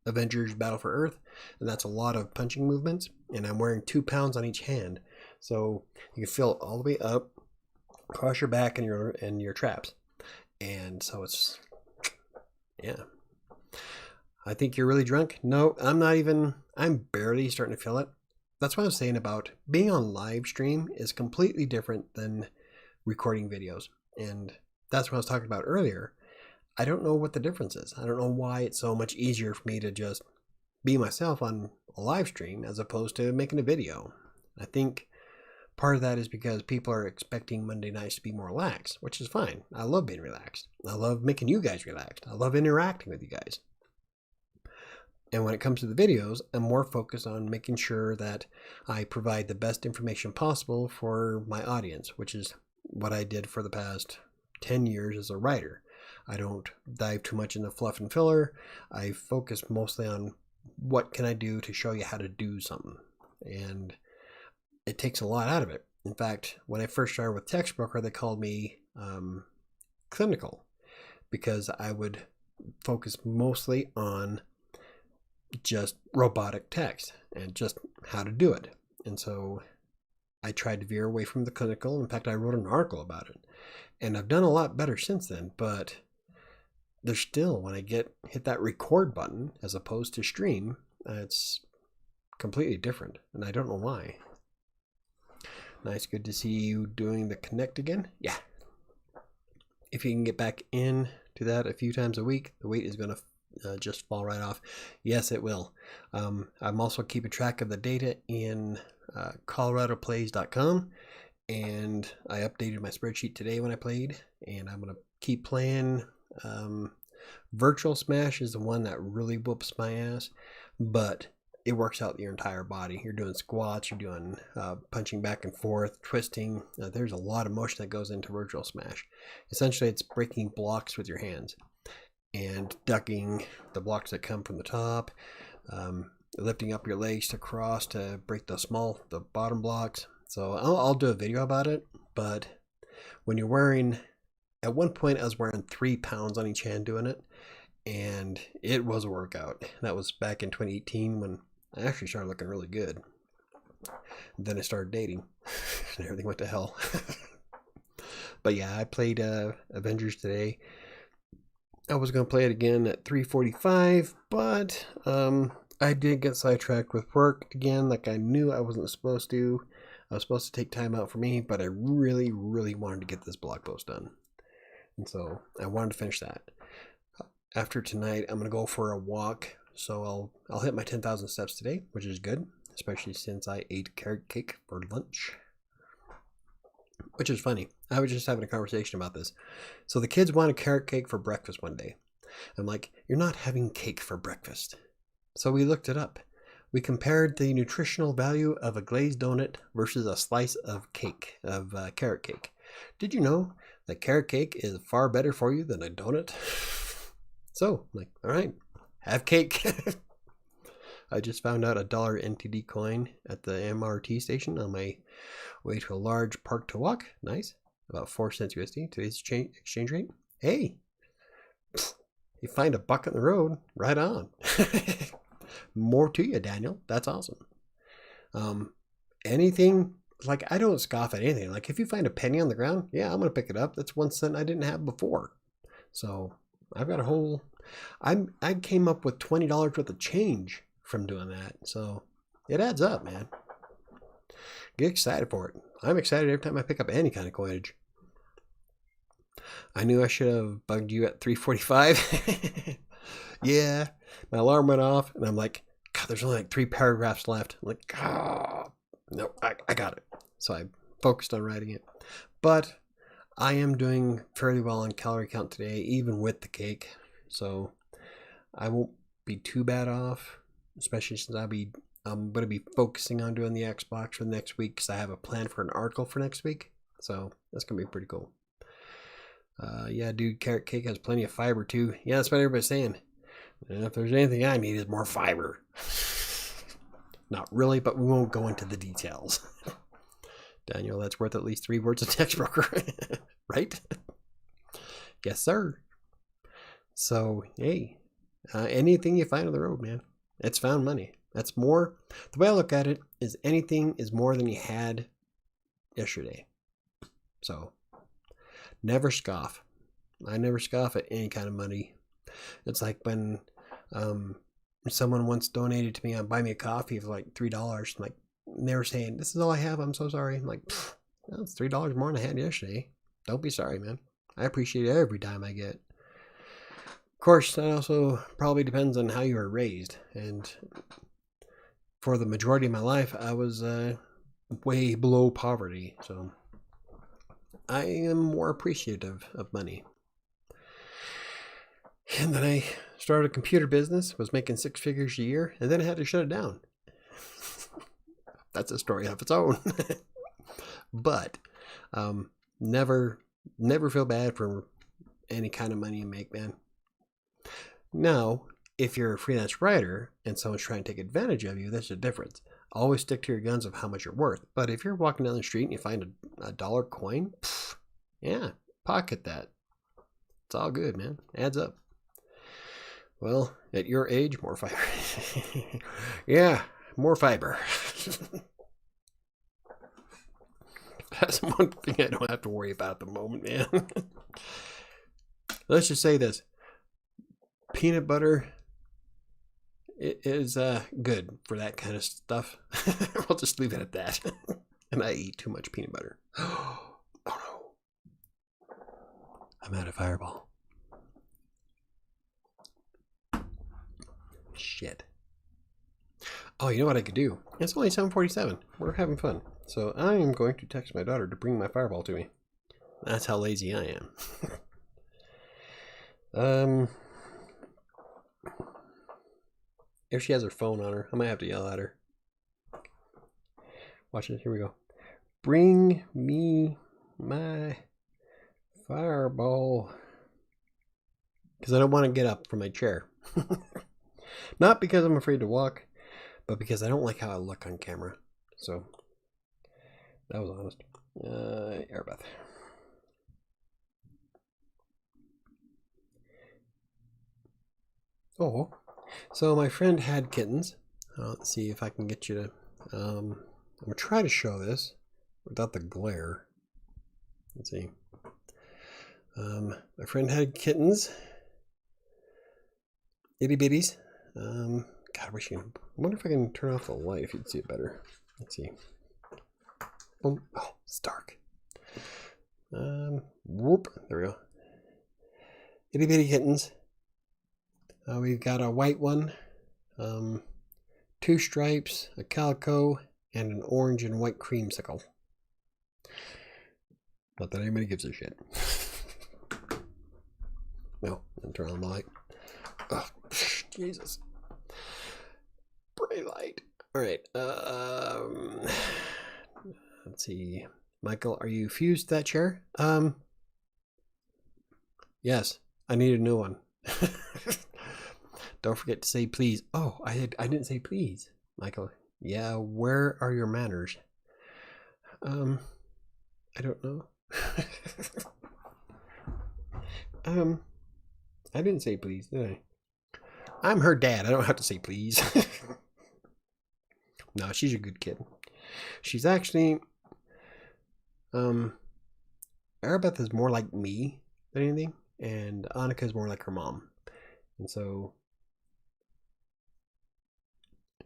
Avengers Battle for Earth, and that's a lot of punching movements, and I'm wearing 2 pounds on each hand. So you can feel it all the way up, across your back and your traps. And so it's, yeah. I think you're really drunk. No, I'm not even, I'm barely starting to feel it. That's what I was saying about being on live stream is completely different than recording videos. And that's what I was talking about earlier. I don't know what the difference is. I don't know why it's so much easier for me to just be myself on a live stream as opposed to making a video. I think part of that is because people are expecting Monday nights to be more relaxed, which is fine. I love being relaxed. I love making you guys relaxed. I love interacting with you guys. And when it comes to the videos, I'm more focused on making sure that I provide the best information possible for my audience, which is what I did for the past 10 years as a writer. I don't dive too much into fluff and filler. I focus mostly on what can I do to show you how to do something. And it takes a lot out of it. In fact, when I first started with Text Broker, they called me clinical because I would focus mostly on just robotic text and just how to do it. And so I tried to veer away from the clinical. In fact, I wrote an article about it. And I've done a lot better since then, but there's still, when I hit that record button as opposed to stream, it's completely different. And I don't know why. Nice, good to see you doing the connect again. Yeah. If you can get back in to that a few times a week, the weight is going to just fall right off. Yes, it will. I'm also keeping track of the data in coloradoplays.com, and I updated my spreadsheet today when I played, and I'm going to keep playing. Virtual Smash is the one that really whoops my ass, but it works out your entire body. You're doing squats, you're doing punching back and forth, twisting. There's a lot of motion that goes into Virtual Smash. Essentially, it's breaking blocks with your hands and ducking the blocks that come from the top, lifting up your legs to cross to break the bottom blocks. So I'll do a video about it, but when you're wearing, at one point I was wearing 3 pounds on each hand doing it, and it was a workout. That was back in 2018 when I actually started looking really good. And then I started dating and everything went to hell. But yeah, I played Avengers today. I was going to play it again at 3:45, but I did get sidetracked with work again, like I knew I wasn't supposed to. I was supposed to take time out for me, but I really, really wanted to get this blog post done. And so I wanted to finish that. After tonight, I'm going to go for a walk, so I'll hit my 10,000 steps today, which is good, especially since I ate carrot cake for lunch. Which is funny. I was just having a conversation about this. So the kids wanted carrot cake for breakfast one day. I'm like, you're not having cake for breakfast. So we looked it up. We compared the nutritional value of a glazed donut versus a slice of cake, of carrot cake. Did you know that carrot cake is far better for you than a donut? So, I'm like, all right, have cake. I just found out $1 NTD coin at the MRT station on my way to a large park to walk. Nice. About 4 cents USD. Today's exchange rate. Hey, you find a buck on the road, right on. More to you, Daniel. That's awesome. Anything, like, I don't scoff at anything. Like, if you find a penny on the ground, yeah, I'm going to pick it up. That's 1 cent I didn't have before. So I've got a whole, I came up with $20 worth of change from doing that. So it adds up, man. Get excited for it. I'm excited every time I pick up any kind of coinage. I knew I should have bugged you at 3:45. Yeah, my alarm went off, and I'm like, God, there's only like 3 paragraphs left. I'm like, oh, no, I got it. So I focused on writing it. But I am doing fairly well on calorie count today, even with the cake. So I won't be too bad off, especially since I'll be I'm going to be focusing on doing the Xbox for the next week because I have a plan for an article for next week. So that's going to be pretty cool. Yeah, dude, carrot cake has plenty of fiber too. Yeah, that's what everybody's saying. And if there's anything I need, is more fiber. Not really, but we won't go into the details. Daniel, that's worth at least 3 words of text broker. Right? Yes, sir. So, hey, anything you find on the road, man, it's found money. That's more, the way I look at it is anything is more than you had yesterday. So, never scoff. I never scoff at any kind of money. It's like when someone once donated to me on Buy Me a Coffee for like $3. Like, they were saying, this is all I have, I'm so sorry. I'm like, that's $3 more than I had yesterday. Don't be sorry, man. I appreciate every dime I get. Of course, that also probably depends on how you were raised. And for the majority of my life, I was way below poverty. So I am more appreciative of money. And then I started a computer business, was making 6 figures a year, and then I had to shut it down. That's a story of its own. But never feel bad for any kind of money you make, man. Now, if you're a freelance writer and someone's trying to take advantage of you, that's the difference. Always stick to your guns of how much you're worth. But if you're walking down the street and you find a dollar coin, yeah, pocket that. It's all good, man. Adds up. Well, at your age, more fiber. Yeah, more fiber. That's one thing I don't have to worry about at the moment, man. Let's just say this. Peanut butter is good for that kind of stuff. I'll just leave it at that. And I eat too much peanut butter. Oh no. I'm out of Fireball. Shit. Oh, you know what I could do? It's only 7:47. We're having fun. So I am going to text my daughter to bring my Fireball to me. That's how lazy I am. If she has her phone on her, I might have to yell at her. Watch it. Here we go. Bring me my Fireball. Because I don't want to get up from my chair. Not because I'm afraid to walk, but because I don't like how I look on camera. So, that was honest. Airbeth. Oh, so my friend had kittens. Let's see if I can get you to... I'm going to try to show this without the glare. Let's see. My friend had kittens. Itty bitties. God, I wish you can... I wonder if I can turn off the light if you'd see it better. Let's see. Boom. Oh, it's dark. Whoop. There we go. Itty bitty kittens. We've got a white one, 2 stripes, a calico, and an orange and white creamsicle. Not that anybody gives a shit. No, I'll turn on the light. Oh, Jesus. Bright light. All right. Let's see. Michael, are you fused to that chair? Yes, I need a new one. Don't forget to say please. Oh, I didn't say please, Michael. Yeah, where are your manners? I don't know. I didn't say please, did I? I'm her dad. I don't have to say please. No, she's a good kid. She's actually, Arabeth is more like me than anything, and Annika is more like her mom. And so,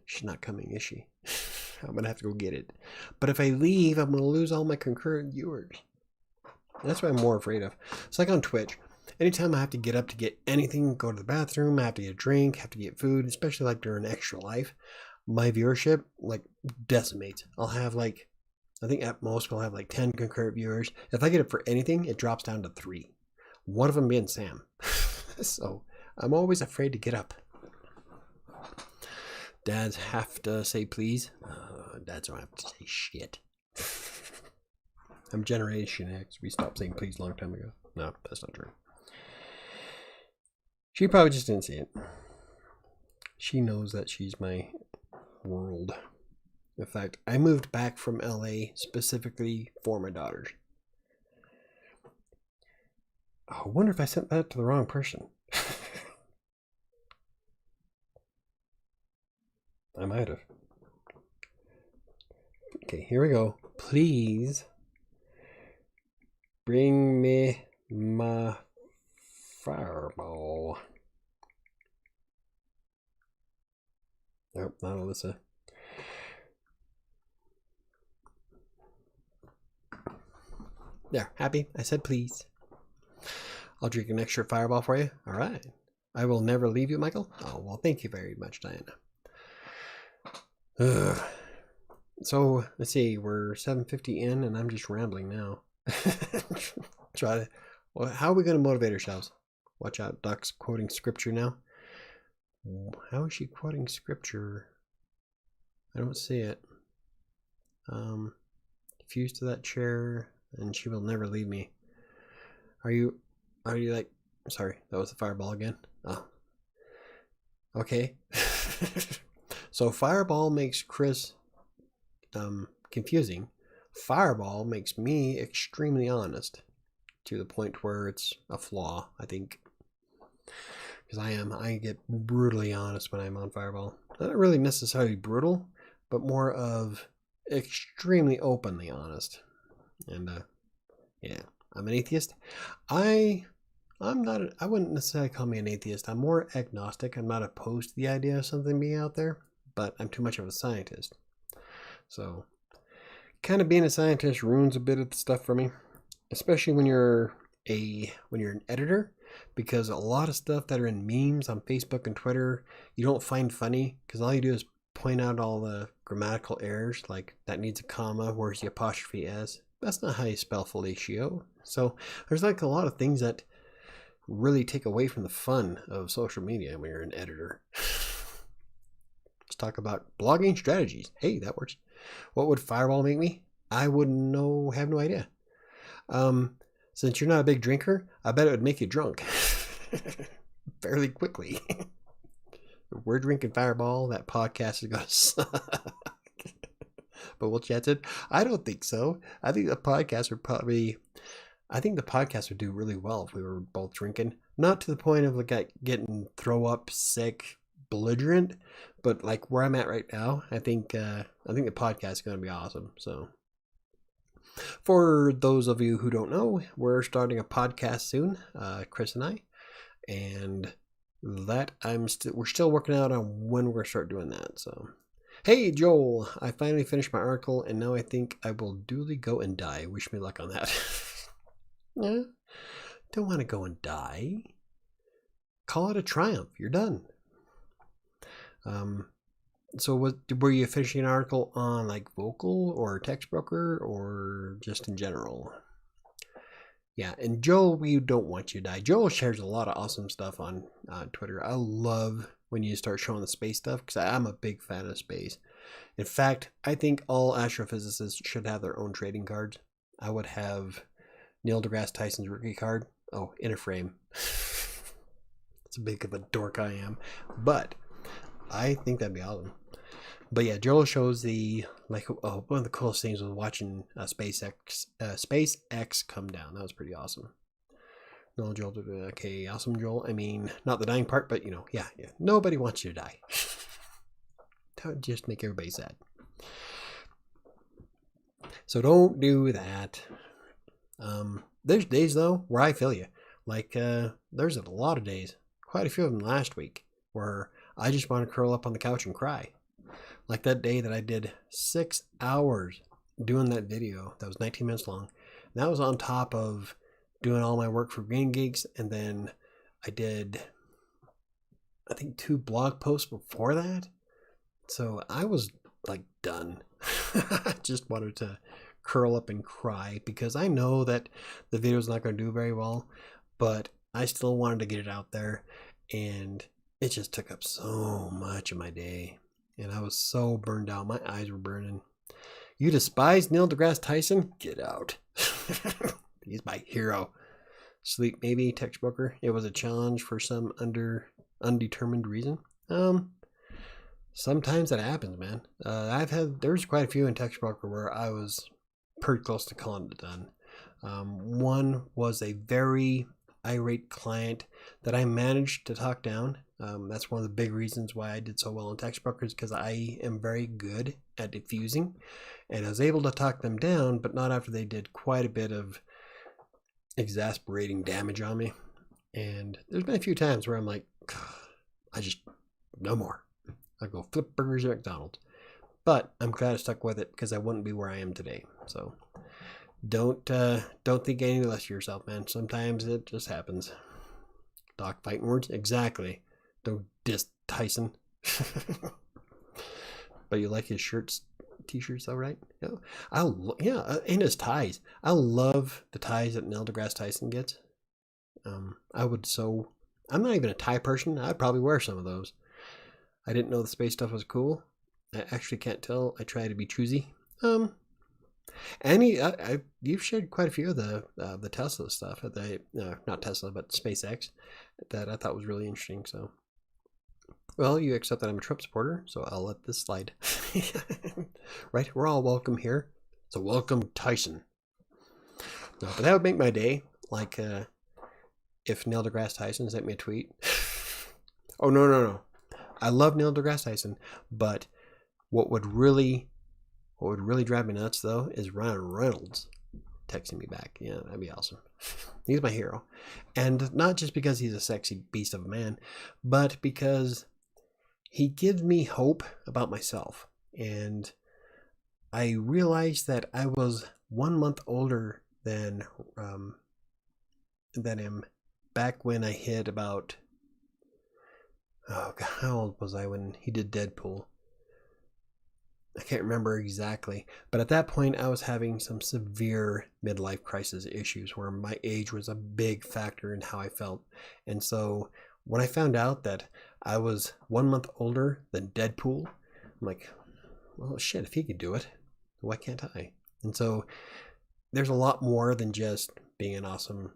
she's not coming, is she? I'm going to have to go get it. But if I leave, I'm going to lose all my concurrent viewers. That's what I'm more afraid of. It's like on Twitch. Anytime I have to get up to get anything, go to the bathroom, I have to get a drink, have to get food, especially like during Extra Life, my viewership like decimates. I'll have like, I think at most we'll have like 10 concurrent viewers. If I get it for anything, it drops down to 3. One of them being Sam. So I'm always afraid to get up. dads have to say please. Dads don't have to say shit. I'm Generation X. We stopped saying please a long time ago. No, that's not true. She probably just didn't see it. She knows that she's my world. In fact, I moved back from LA specifically for my daughters. I wonder if I sent that to the wrong person. I might have. Okay, here we go. Please bring me my fireball. Nope, not Alyssa. There, happy? I said please. I'll drink an extra fireball for you. All right. I will never leave you, Michael. Oh, well, thank you very much, Diana. So, let's see. We're 7:50 in, and I'm just rambling now. Well, how are we going to motivate ourselves? Watch out, Duck's quoting scripture now. How is she quoting scripture? I don't see it. Fused to that chair, and she will never leave me. Are you like, sorry, that was the fireball again. Oh, okay. So fireball makes Chris confusing. Fireball makes me extremely honest, to the point where it's a flaw, I think. Because I get brutally honest when I'm on Fireball. Not really necessarily brutal, but more of extremely openly honest. And yeah, I'm an atheist. I wouldn't necessarily call me an atheist. I'm more agnostic. I'm not opposed to the idea of something being out there, but I'm too much of a scientist. So kind of being a scientist ruins a bit of the stuff for me, especially when you're an editor, because a lot of stuff that are in memes on Facebook and Twitter you don't find funny, because all you do is point out all the grammatical errors, like that needs a comma, where's the apostrophe s? That's not how you spell fellatio. So there's like a lot of things that really take away from the fun of social media when you're an editor. Let's talk about blogging strategies. Hey, that works. What would Fireball make me? I wouldn't know, have no idea. Since you're not a big drinker, I bet it would make you drunk fairly quickly. If we're drinking Fireball, that podcast is going to suck. But we'll chat it. I don't think so. I think the podcast would do really well if we were both drinking. Not to the point of like getting throw up, sick, belligerent, but like where I'm at right now, I think the podcast is going to be awesome. So for those of you who don't know, we're starting a podcast soon, Chris and I, and that we're still working out on when we're going to start doing that. So, hey Joel, I finally finished my article, and now I think I will duly go and die. Wish me luck on that. Yeah, don't want to go and die. Call it a triumph. You're done. So were you finishing an article on like Vocal or Text Broker or just in general? Yeah, and Joel, we don't want you to die. Joel shares a lot of awesome stuff on Twitter. I love when you start showing the space stuff, because I'm a big fan of space. In fact, I think all astrophysicists should have their own trading cards. I would have Neil deGrasse Tyson's rookie card. Oh, in a frame. That's a big of a dork I am. But I think that'd be awesome. But yeah, Joel shows one of the coolest things was watching SpaceX come down. That was pretty awesome. No, Joel, okay, awesome, Joel. I mean, not the dying part, but yeah. Nobody wants you to die. That would just make everybody sad. So don't do that. There's days though where I feel you. Like there's a lot of days, quite a few of them last week, where I just want to curl up on the couch and cry. Like that day that I did 6 hours doing that video that was 19 minutes long. And that was on top of doing all my work for Green Geeks. And then I did, I think, 2 blog posts before that. So I was like done. I just wanted to curl up and cry, because I know that the video is not going to do very well, but I still wanted to get it out there. And it just took up so much of my day. and I was so burned out. My eyes were burning. You despise Neil deGrasse Tyson? Get out. He's my hero. Sleep maybe, textbooker. It was a challenge for some undetermined reason. Sometimes that happens, man. There's quite a few in textbooker where I was pretty close to calling it done. One was a very irate client that I managed to talk down. That's one of the big reasons why I did so well in textbooker, is because I am very good at diffusing, and I was able to talk them down, but not after they did quite a bit of exasperating damage on me. And there's been a few times where I'm like, no more. I go flip burgers at McDonald's. But I'm glad I stuck with it, because I wouldn't be where I am today. So don't think any less of yourself, man. Sometimes it just happens. Doc fighting words? Exactly. Don't diss Tyson. But you like his t-shirts though, right? Yeah. And his ties. I love the ties that Neil deGrasse Tyson gets. I'm not even a tie person. I'd probably wear some of those. I didn't know the space stuff was cool. I actually can't tell. I try to be choosy. You've shared quite a few of the Tesla stuff, not Tesla, but SpaceX, that I thought was really interesting. So, well, you accept that I'm a Trump supporter, so I'll let this slide. Right? We're all welcome here. So welcome, Tyson. No, but that would make my day. Like, if Neil deGrasse Tyson sent me a tweet. Oh, no. I love Neil deGrasse Tyson, but what would really drive me nuts, though, is Ryan Reynolds texting me back. Yeah, that'd be awesome. He's my hero. And not just because he's a sexy beast of a man, but because he gives me hope about myself. And I realized that I was 1 month older than him back when I hit about... Oh, God, how old was I when he did Deadpool? I can't remember exactly, but at that point I was having some severe midlife crisis issues where my age was a big factor in how I felt. And so when I found out that I was 1 month older than Deadpool, I'm like, well, shit, if he could do it, why can't I? And so there's a lot more than just being an awesome,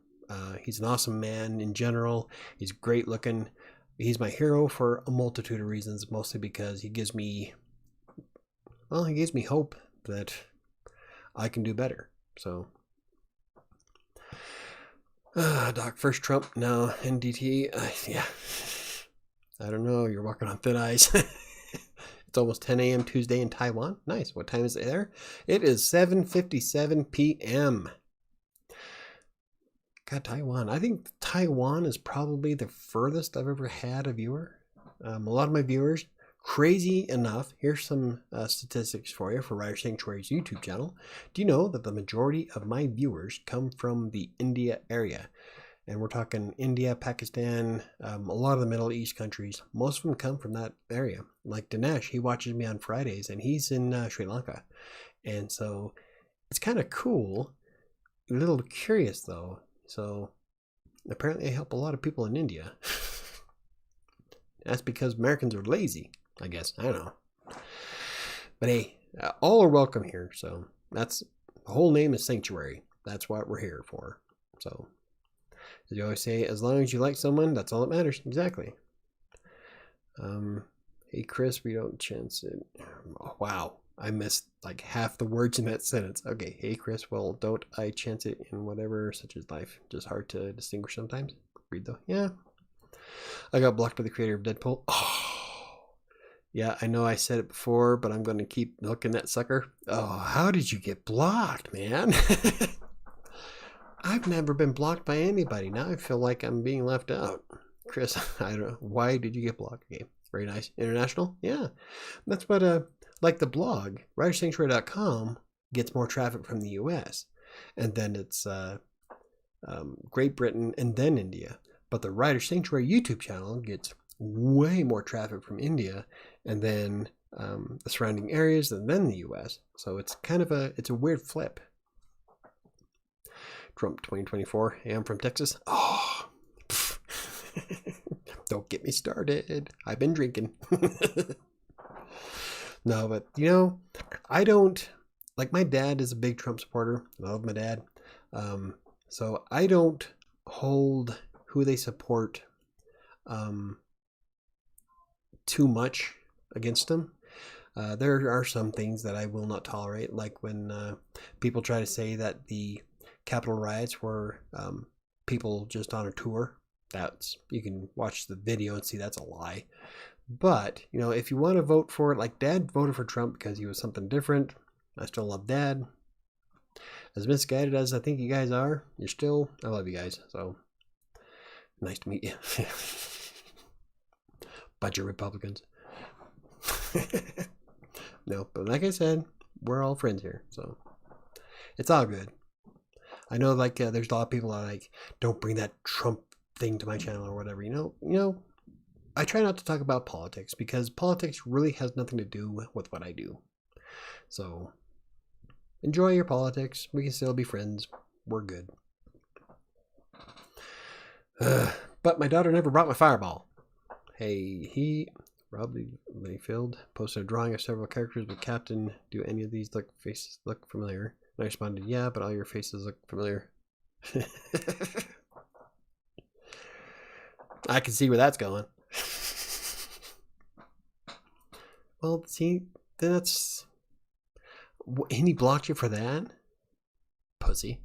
he's an awesome man in general. He's great looking. He's my hero for a multitude of reasons, mostly because he gives me hope that I can do better. So, Doc, first Trump, now NDT. Yeah, I don't know. You're walking on thin ice. It's almost 10 a.m. Tuesday in Taiwan. Nice. What time is it there? It is 7:57 p.m. God, Taiwan. I think Taiwan is probably the furthest I've ever had a viewer. A lot of my viewers, crazy enough, here's some statistics for you for WriterSanctuary's YouTube channel. Do you know that the majority of my viewers come from the India area? And we're talking India, Pakistan, a lot of the Middle East countries. Most of them come from that area. Like Dinesh, he watches me on Fridays, and he's in Sri Lanka. And so it's kind of cool. A little curious, though. So apparently I help a lot of people in India. That's because Americans are lazy, I guess. I don't know. But hey, all are welcome here. So the whole name is Sanctuary. That's what we're here for. So as you always say, as long as you like someone, that's all that matters. Exactly. Hey, Chris, we don't chance it. Oh, wow. I missed like half the words in that sentence. Okay. Hey, Chris, well, don't I chance it in whatever such as life? Just hard to distinguish sometimes. Read though. Yeah. I got blocked by the creator of Deadpool. Oh. Yeah, I know I said it before, but I'm going to keep milking that sucker. Oh, how did you get blocked, man? I've never been blocked by anybody. Now I feel like I'm being left out. Chris, I don't know. Why did you get blocked? Okay, very nice. International? Yeah. That's what, like the blog, WriterSanctuary.com gets more traffic from the US. And then it's Great Britain and then India. But the Writer Sanctuary YouTube channel gets way more traffic from India and then the surrounding areas and then the US. So it's kind of it's a weird flip. Trump 2024. Hey, I'm from Texas. Oh, don't get me started. I've been drinking. No, but you know, I don't like my dad is a big Trump supporter. I love my dad. So I don't hold who they support too much against them. There are some things that I will not tolerate, like when people try to say that the Capitol riots were people just on a tour. That's, you can watch the video and see that's a lie. But, you know, if you want to vote for it, like Dad voted for Trump because he was something different. I still love Dad. As misguided as I think you guys are, I love you guys. So, nice to meet you. Bunch of Republicans. No, but like I said, we're all friends here. So, it's all good. I know, like, there's a lot of people that are like, don't bring that Trump thing to my channel or whatever. You know, I try not to talk about politics because politics really has nothing to do with what I do. So, enjoy your politics. We can still be friends. We're good. But my daughter never brought my fireball. Hey, Robbie Mayfield posted a drawing of several characters with Captain. Do any of these faces look familiar? And I responded, yeah, but all your faces look familiar. I can see where that's going. Well, see, that's... And he blocked you for that? Pussy.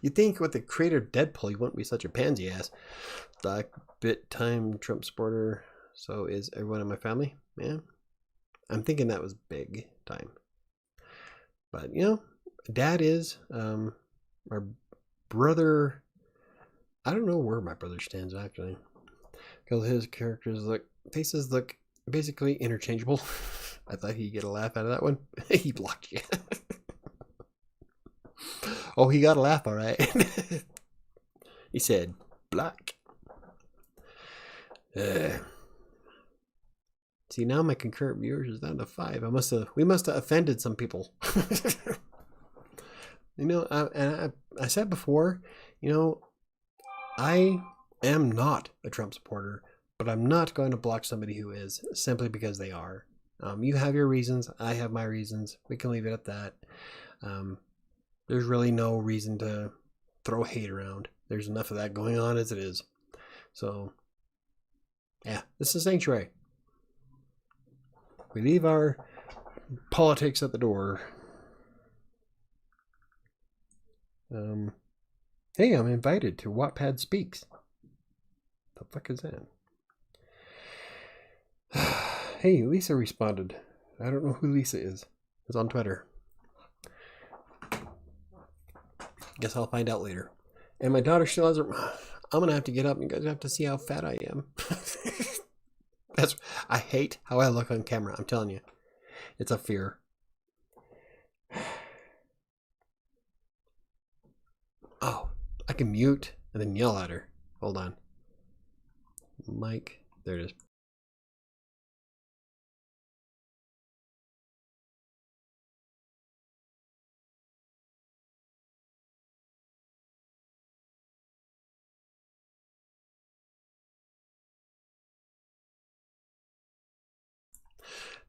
You'd think with the creator of Deadpool, you wouldn't be such a pansy ass. Black bit time Trump supporter. So is everyone in my family? Yeah. I'm thinking that was big time. But, you know, Dad is. Our brother... I don't know where my brother stands, actually. Because his faces look basically interchangeable. I thought he'd get a laugh out of that one. He blocked you. Oh, he got a laugh, all right. He said, black. See, now my concurrent viewers is down to 5. We must have offended some people. You know, and I said before, you know, I am not a Trump supporter, but I'm not going to block somebody who is simply because they are. You have your reasons. I have my reasons. We can leave it at that. There's really no reason to throw hate around. There's enough of that going on as it is. So, yeah, this is Sanctuary. We leave our politics at the door. Hey, I'm invited to Wattpad Speaks. The fuck is that? Hey, Lisa responded. I don't know who Lisa is. It's on Twitter. Guess I'll find out later. And my daughter still hasn't... I'm going to have to get up and you guys have to see how fat I am. I hate how I look on camera. I'm telling you. It's a fear. Oh, I can mute and then yell at her. Hold on. Mike. There it is.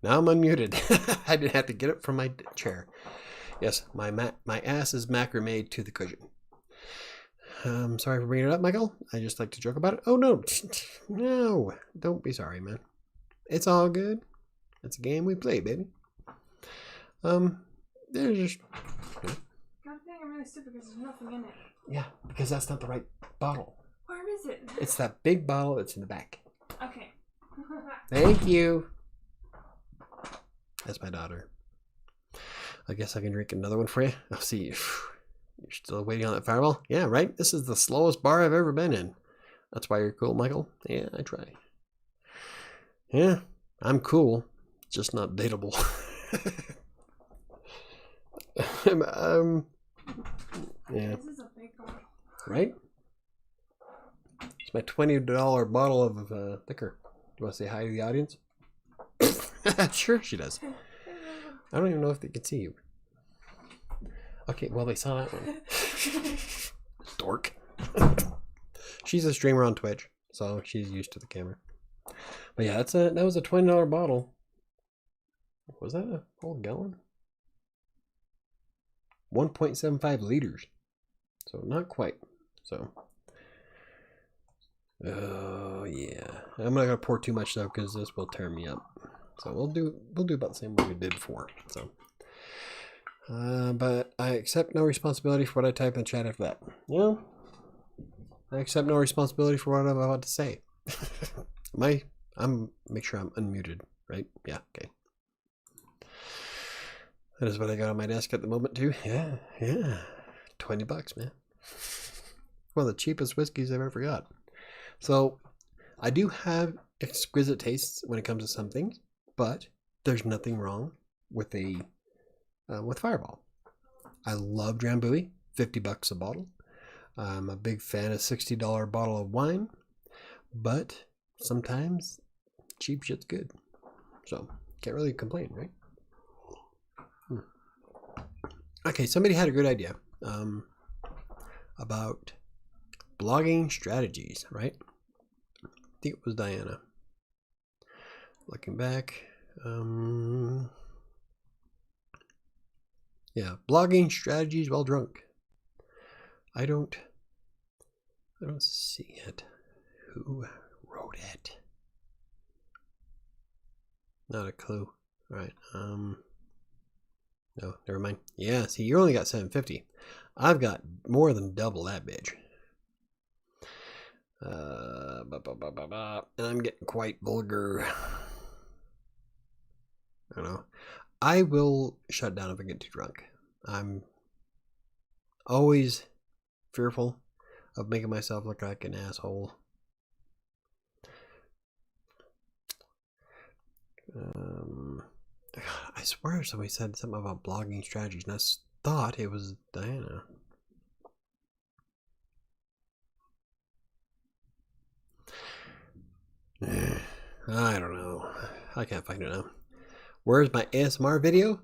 Now I'm unmuted. I didn't have to get up from my chair. Yes, my ass is macrame to the cushion. Sorry for bringing it up, Michael. I just like to joke about it. Oh, no. No. Don't be sorry, man. It's all good. It's a game we play, baby. There's just... God dang, I'm really stupid because there's nothing in it. Yeah, because that's not the right bottle. Where is it? It's that big bottle that's in the back. Okay. Thank you. That's my daughter. I guess I can drink another one for you. I'll see you. You're still waiting on that fireball? Yeah, right? This is the slowest bar I've ever been in. That's why you're cool, Michael. Yeah, I try. Yeah, I'm cool. Just not dateable. Yeah. This is a big bottle. Right? It's my $20 bottle of liquor. Do you want to say hi to the audience? Sure she does. I don't even know if they can see you. Okay, well, they saw that one. Dork. She's a streamer on Twitch, so she's used to the camera. But yeah, that was a $20 bottle. Was that a whole gallon? 1.75 liters. So not quite. So, oh yeah. I'm not gonna pour too much though, because this will tear me up. So we'll do about the same way we did before. So, but I accept no responsibility for what I type in the chat after that. Yeah. I accept no responsibility for what I'm about to say. Make sure I'm unmuted, right? Yeah, okay. That is what I got on my desk at the moment too. Yeah. $20, man. One of the cheapest whiskeys I've ever got. So I do have exquisite tastes when it comes to some things, but there's nothing wrong with with Fireball. I love Drambuie, $50 a bottle. I'm a big fan of $60 bottle of wine, but sometimes cheap shit's good. So can't really complain, right? Okay, somebody had a good idea about blogging strategies, right? I think it was Diana. Looking back, yeah, blogging strategies while drunk. I don't see it. Who wrote it? Not a clue. All right. No, never mind. Yeah, see, you only got 750. I've got more than double that bitch. And I'm getting quite vulgar. I don't know. I will shut down if I get too drunk. I'm always fearful of making myself look like an asshole. I swear somebody said something about blogging strategies, and I thought it was Diana. I don't know. I can't find it now. Where's my ASMR video?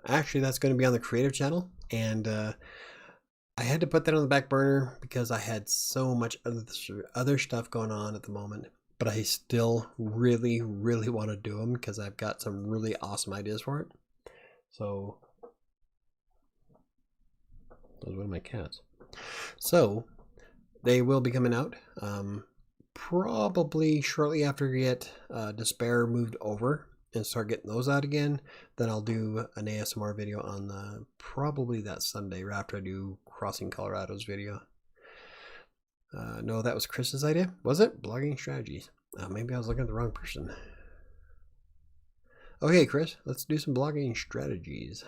Actually, that's going to be on the creative channel, and I had to put that on the back burner because I had so much other stuff going on at the moment. But I still really want to do them because I've got some really awesome ideas for it. So, that was one of my cats. So, they will be coming out probably shortly after we get Despair moved over and start getting those out again. Then I'll do an ASMR video on probably that Sunday right after I do Crossing Colorado's video. No, that was Chris's idea. Was it? Blogging strategies. Maybe I was looking at the wrong person. Okay, Chris, let's do some blogging strategies.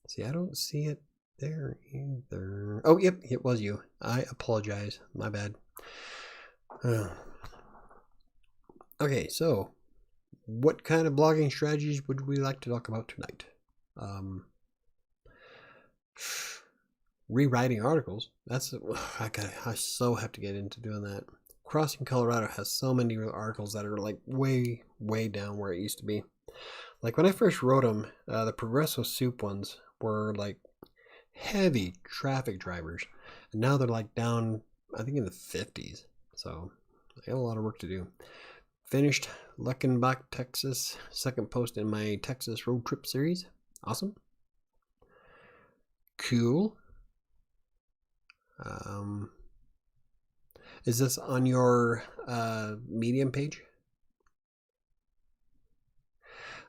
See, I don't see it there either. Oh, yep, it was you. I apologize. My bad. Okay, so what kind of blogging strategies would we like to talk about tonight? Rewriting articles. That's I so have to get into doing that. Crossing Colorado has so many articles that are like way down where it used to be. Like when I first wrote them, the Progresso Soup ones were like heavy traffic drivers, and now they're like down, I think, in the 50s. So I got a lot of work to do. Finished Luckenbach, Texas. Second post in my Texas road trip series. Awesome. Cool. Is this on your Medium page?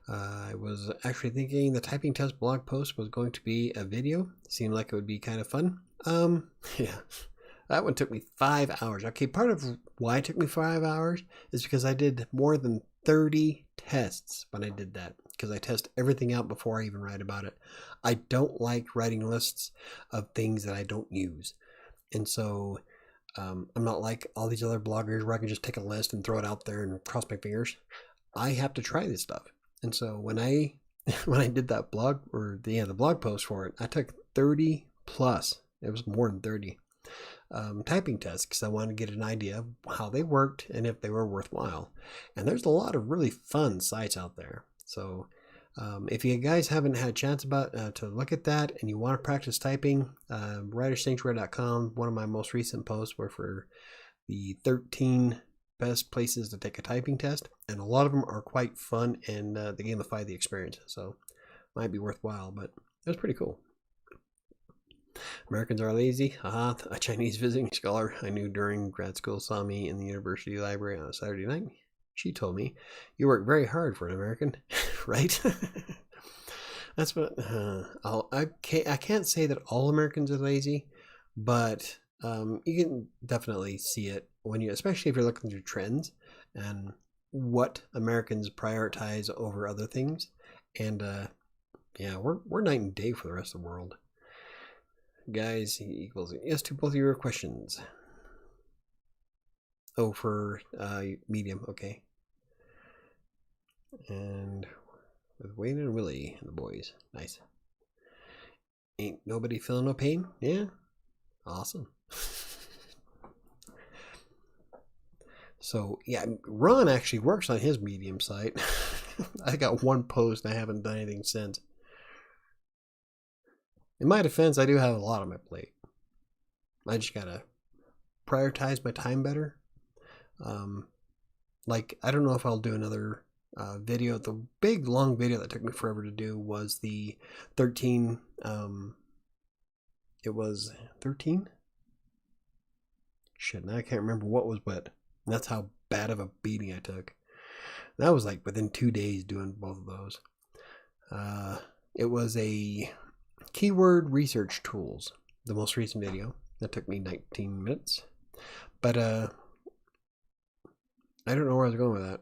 I was actually thinking the typing test blog post was going to be a video. Seemed like it would be kind of fun. Yeah, that one took me 5 hours. Okay, part of why it took me 5 hours is because I did more than 30 tests when I did that, because I test everything out before I even write about it. I don't like writing lists of things that I don't use. And so I'm not like all these other bloggers where I can just take a list and throw it out there and cross my fingers. I have to try this stuff. And so when I did that blog, or the blog post for it, I took 30 plus. It was more than 30 typing tests because I wanted to get an idea of how they worked and if they were worthwhile. And there's a lot of really fun sites out there. So if you guys haven't had a chance to look at that and you want to practice typing, WriterSanctuary.com, one of my most recent posts were for the 13 best places to take a typing test, and a lot of them are quite fun and they gamify the experience. So might be worthwhile, but it was pretty cool. Americans are lazy. Haha, a Chinese visiting scholar I knew during grad school saw me in the university library on a Saturday night. She told me, "You work very hard for an American," right? That's what I can't say that all Americans are lazy, but you can definitely see it when you, especially if you're looking through trends and what Americans prioritize over other things. And yeah, we're night and day for the rest of the world. Guys equals yes to both of your questions. Oh, for medium, okay. And with Wayne and Willie and the boys, nice. Ain't nobody feeling no pain? Yeah, awesome. So yeah, Ron actually works on his medium site. I got one post and I haven't done anything since. In my defense, I do have a lot on my plate. I just gotta prioritize my time better. Like, I don't know if I'll do another video. The big long video that took me forever to do was the 13. It was 13? Shit, now I can't remember what was what. That's how bad of a beating I took. That was like within 2 days doing both of those. It was a keyword research tools, the most recent video. That took me 19 minutes. But I don't know where I was going with that.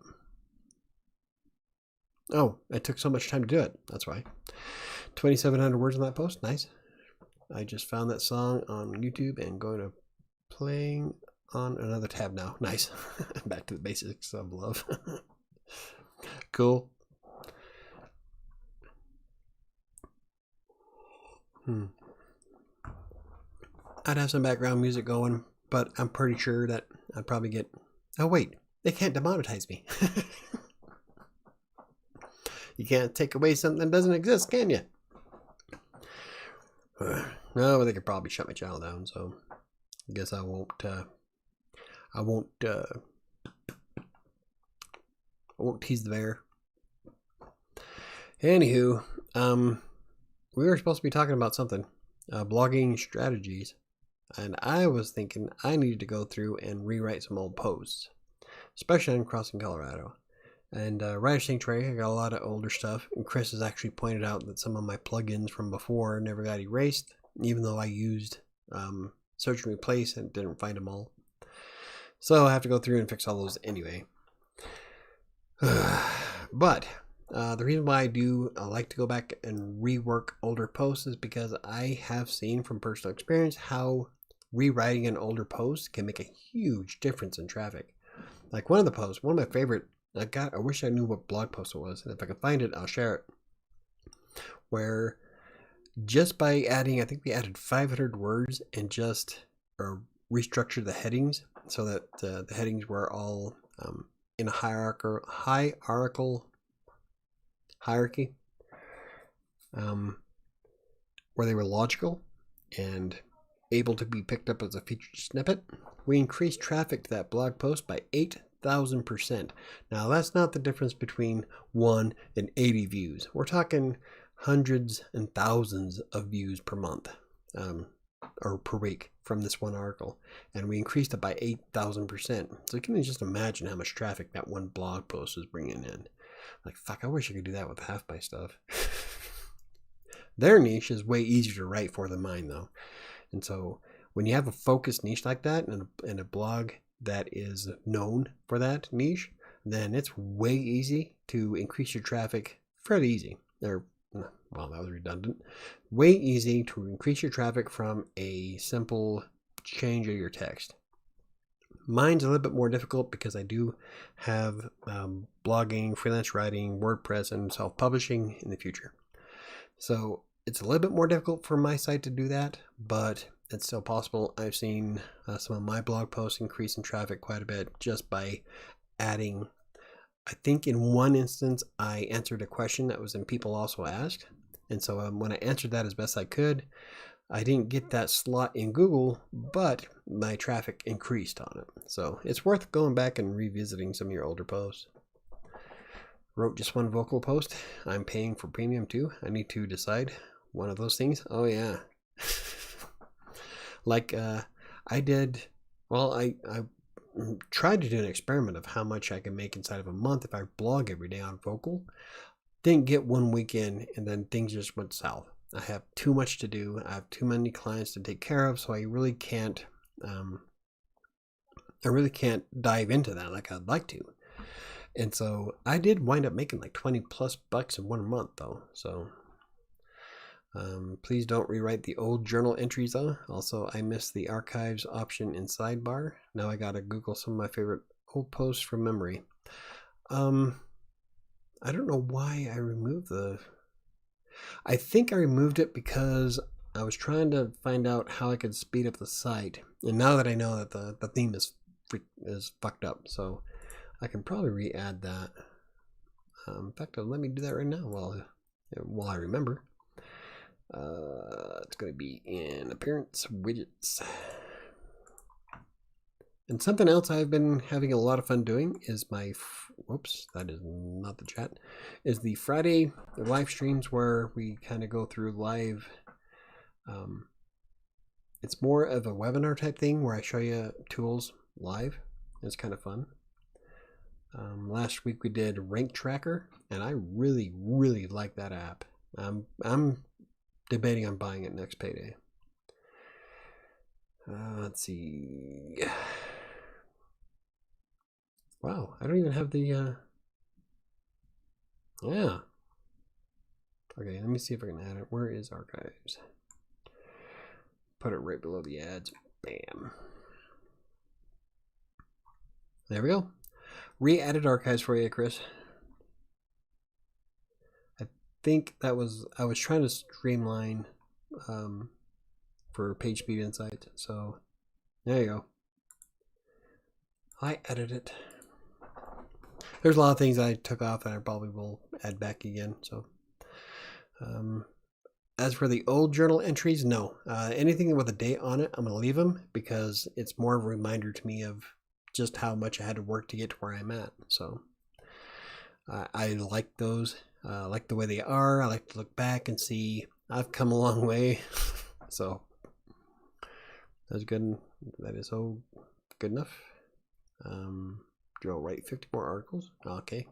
Oh, it took so much time to do it. That's why. 2,700 words on that post. Nice. I just found that song on YouTube and going to playing on another tab now. Nice. Back to the basics of love. Cool. I'd have some background music going, but I'm pretty sure that I'd probably get... Oh, wait. They can't demonetize me. You can't take away something that doesn't exist, can you? No, but they could probably shut my channel down, so I guess I won't tease the bear. Anywho, we were supposed to be talking about something, blogging strategies, and I was thinking I needed to go through and rewrite some old posts, especially on Crossing Colorado. And WriterSanctuary, I got a lot of older stuff, and Chris has actually pointed out that some of my plugins from before never got erased, even though I used search and replace and didn't find them all. So I have to go through and fix all those anyway. But the reason why I like to go back and rework older posts is because I have seen from personal experience how rewriting an older post can make a huge difference in traffic. Like one of the posts, one of my favorite, I wish I knew what blog post it was, and if I can find it, I'll share it. Where just by adding, I think we added 500 words and just restructured the headings so that the headings were all in a hierarchy, where they were logical and able to be picked up as a featured snippet. We increased traffic to that blog post by 8,000%. Now that's not the difference between 1 and 80 views. We're talking hundreds and thousands of views per month or per week from this one article, and we increased it by 8,000%. So you can just imagine how much traffic that one blog post is bringing in. Like, fuck, I wish I could do that with half my stuff. Their niche is way easier to write for than mine, though. And so when you have a focused niche like that and a blog that is known for that niche, then it's way easy to increase your traffic. Fairly easy. Well, that was redundant. Way easy to increase your traffic from a simple change of your text. Mine's a little bit more difficult because I do have blogging, freelance writing, WordPress, and self-publishing in the future. So it's a little bit more difficult for my site to do that, but it's still possible. I've seen some of my blog posts increase in traffic quite a bit just by adding. I think in one instance I answered a question that was in People Also Asked, and so when I answered that as best I could, I didn't get that slot in Google, but my traffic increased on it. So it's worth going back and revisiting some of your older posts. Wrote just one vocal post. I'm paying for premium too. I need to decide one of those things. Oh yeah. Like I did, well, I tried to do an experiment of how much I can make inside of a month if I blog every day on vocal. Didn't get 1 week in, and then things just went south. I have too much to do. I have too many clients to take care of, so I really can't dive into that like I'd like to. And so I did wind up making like 20 plus bucks in 1 month though. So please don't rewrite the old journal entries though. Also, I missed the archives option in sidebar. Now I gotta Google some of my favorite old posts from memory. I don't know why I removed I think I removed it because I was trying to find out how I could speed up the site. And now that I know that the theme is fucked up, so I can probably re-add that. In fact, let me do that right now while I remember. It's going to be in Appearance Widgets. And something else I've been having a lot of fun doing is whoops, that is not the chat, is the Friday live streams where we kind of go through live. It's more of a webinar type thing where I show you tools live. It's kind of fun. Last week we did Rank Tracker, and I really, really like that app. I'm debating on buying it next payday. Let's see. Wow, I don't even have the, yeah. Okay, let me see if I can add it. Where is archives? Put it right below the ads. Bam. There we go. Re-added archives for you, Chris. I think I was trying to streamline for page speed insight. So there you go. I added it. There's a lot of things I took off and I probably will add back again. So as for the old journal entries, no. Anything with a date on it, I'm going to leave them because it's more of a reminder to me of just how much I had to work to get to where I'm at. So I like those. I like the way they are. I like to look back and see I've come a long way. So that's good. That is so good enough. Joe, write 50 more articles. Okay.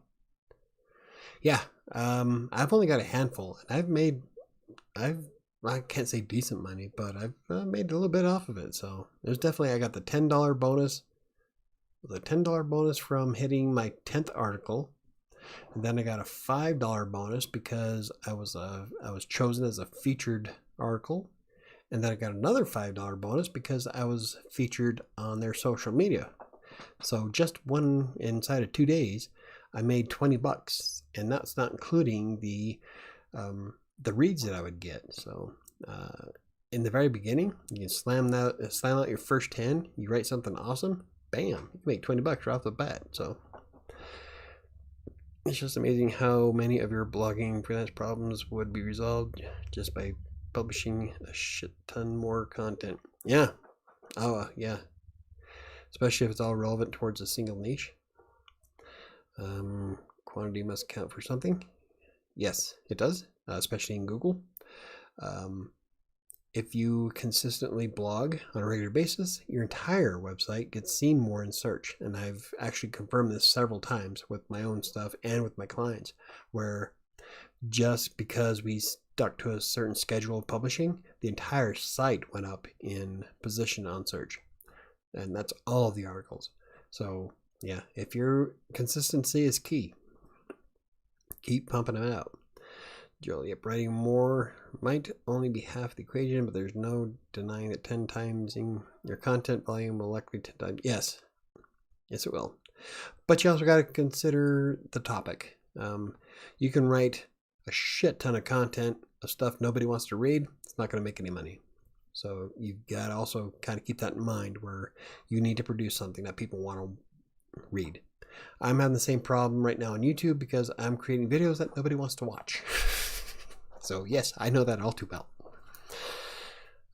Yeah. I've only got a handful, and I can't say decent money, but I've made a little bit off of it. So there's definitely, I got the $10 bonus. The $10 bonus from hitting my 10th article. And then I got a $5 bonus because I was chosen as a featured article. And then I got another $5 bonus because I was featured on their social media. So just one inside of 2 days, I made 20 bucks, and that's not including the reads that I would get. So in the very beginning, you can slam out your first 10. You write something awesome, bam, you can make 20 bucks right off the bat. So it's just amazing how many of your blogging freelance problems would be resolved just by publishing a shit ton more content. Yeah. Oh yeah. Especially if it's all relevant towards a single niche. Quantity must count for something. Yes, it does, especially in Google. If you consistently blog on a regular basis, your entire website gets seen more in search. And I've actually confirmed this several times with my own stuff and with my clients, where just because we stuck to a certain schedule of publishing, the entire site went up in position on search. And that's all of the articles. So yeah, if your consistency is key, keep pumping them out. Joel, yep, writing more might only be half the equation, but there's no denying that 10 times in your content volume will likely 10 times. Yes, it will. But you also got to consider the topic. You can write a shit ton of content of stuff nobody wants to read. It's not going to make any money. So you've got to also kind of keep that in mind, where you need to produce something that people want to read. I'm having the same problem right now on YouTube because I'm creating videos that nobody wants to watch. So yes, I know that all too well.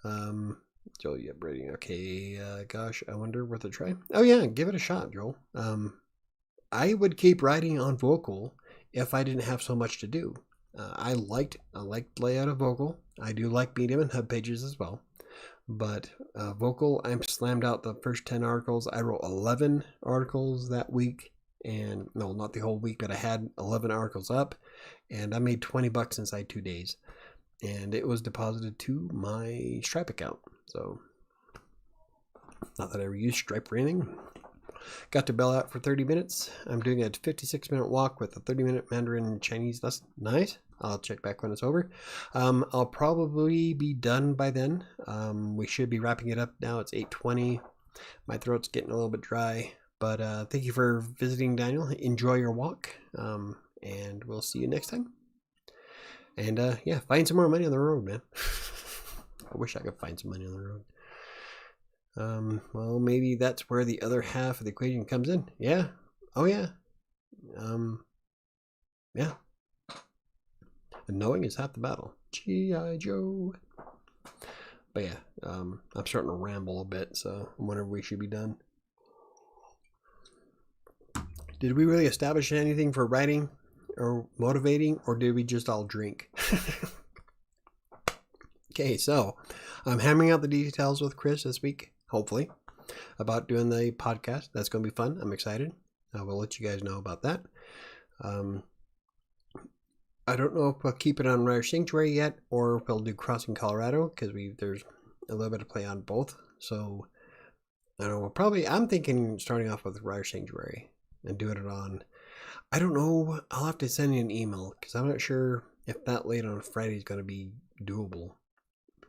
Joel, yeah, Brady. Okay, gosh, I wonder worth a try. Oh yeah, give it a shot, Joel. I would keep writing on Vocal if I didn't have so much to do. I liked layout of Vocal. I do like Medium and Hub Pages as well. But Vocal, I'm slammed out the first 10 articles. I wrote 11 articles that week. And no, not the whole week, but I had 11 articles up. And I made $20 inside 2 days. And it was deposited to my Stripe account. So, not that I ever used Stripe for anything. Got to bail out for 30 minutes. I'm doing a 56-minute walk with a 30-minute Mandarin Chinese lesson. Nice. I'll check back when it's over. I'll probably be done by then. We should be wrapping it up now. It's 8:20. My throat's getting a little bit dry. But thank you for visiting, Daniel. Enjoy your walk. And we'll see you next time. And yeah, find some more money on the road, man. I wish I could find some money on the road. Well, maybe that's where the other half of the equation comes in. Yeah. Oh, yeah. Yeah. And knowing is half the battle. G.I. Joe. But yeah, I'm starting to ramble a bit, so I'm wondering if we should be done. Did we really establish anything for writing or motivating, or did we just all drink? Okay, so I'm hammering out the details with Chris this week, hopefully, about doing the podcast. That's going to be fun. I'm excited. I will let you guys know about that. I don't know if we'll keep it on WriterSanctuary yet, or if we'll do Crossing Colorado, because there's a little bit of play on both. So I don't know. I'm thinking starting off with WriterSanctuary and doing it on. I don't know. I'll have to send you an email because I'm not sure if that late on a Friday is going to be doable.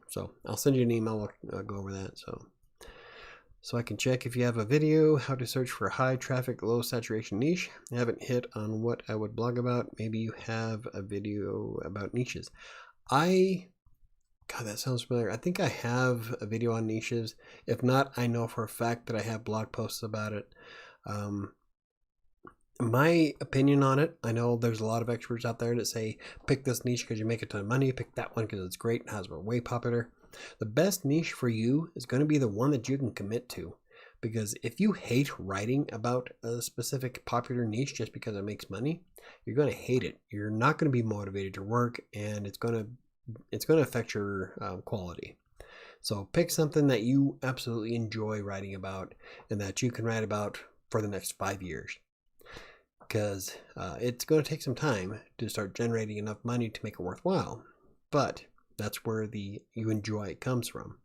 So I'll send you an email. I'll go over that. So I can check if you have a video, how to search for high traffic, low saturation niche. I haven't hit on what I would blog about. Maybe you have a video about niches. God, that sounds familiar. I think I have a video on niches. If not, I know for a fact that I have blog posts about it. My opinion on it, I know there's a lot of experts out there that say, pick this niche because you make a ton of money, pick that one because it's great and has been way popular. The best niche for you is going to be the one that you can commit to. Because if you hate writing about a specific popular niche just because it makes money, you're going to hate it. You're not going to be motivated to work, and it's going to affect your quality. So pick something that you absolutely enjoy writing about and that you can write about for the next 5 years. Because it's going to take some time to start generating enough money to make it worthwhile. But that's where you enjoy it comes from.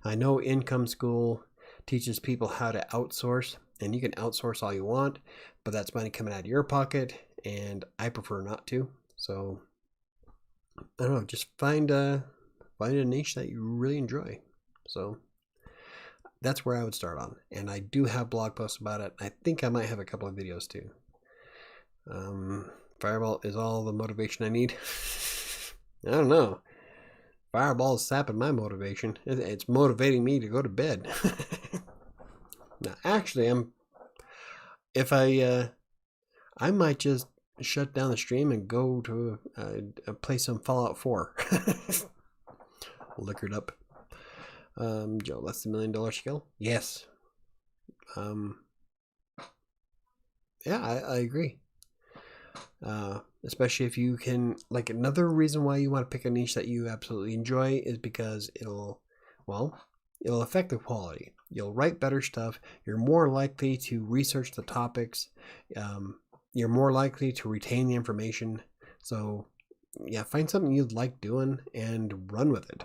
I know Income School teaches people how to outsource, and you can outsource all you want, but that's money coming out of your pocket, and I prefer not to. So I don't know, just find a niche that you really enjoy. So that's where I would start on. And I do have blog posts about it. I think I might have a couple of videos too. Fireball is all the motivation I need. I don't know. Fireball is sapping my motivation. It's motivating me to go to bed. Now, actually, I might just shut down the stream and go to play some Fallout 4. Liquored up. Joe, that's the $1 million skill. Yes. Yeah, I agree. Especially if you can, like, another reason why you want to pick a niche that you absolutely enjoy is because it'll affect the quality. You'll write better stuff. You're more likely to research the topics. You're more likely to retain the information. So yeah, find something you like doing and run with it.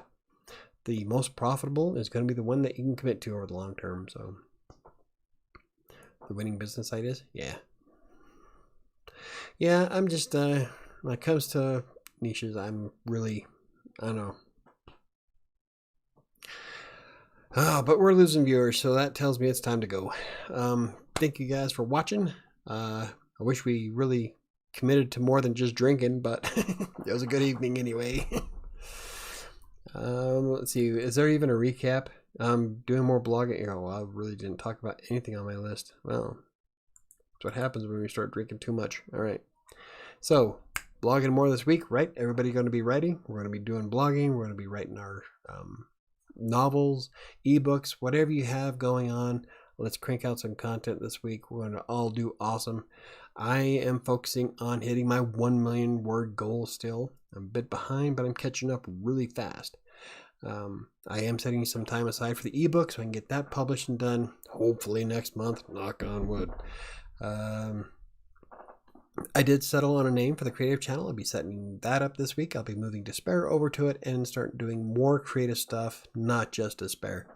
The most profitable is going to be the one that you can commit to over the long term. So the winning business ideas, yeah, I'm just when it comes to niches, I'm really, I don't know. But we're losing viewers, so that tells me it's time to go. Thank you guys for watching. I wish we really committed to more than just drinking, but it was a good evening anyway. Let's see, is there even a recap? I'm doing more blogging. Oh, I really didn't talk about anything on my list. Well, that's what happens when we start drinking too much. All right. So, blogging more this week, right? Everybody going to be writing. We're going to be doing blogging. We're going to be writing our novels, ebooks, whatever you have going on. Let's crank out some content this week. We're going to all do awesome. I am focusing on hitting my 1 million word goal still. I'm a bit behind, but I'm catching up really fast. I am setting some time aside for the ebook so I can get that published and done hopefully next month. Knock on wood. I did settle on a name for the creative channel. I'll be setting that up this week. I'll be moving Despair over to it and start doing more creative stuff, not just Despair.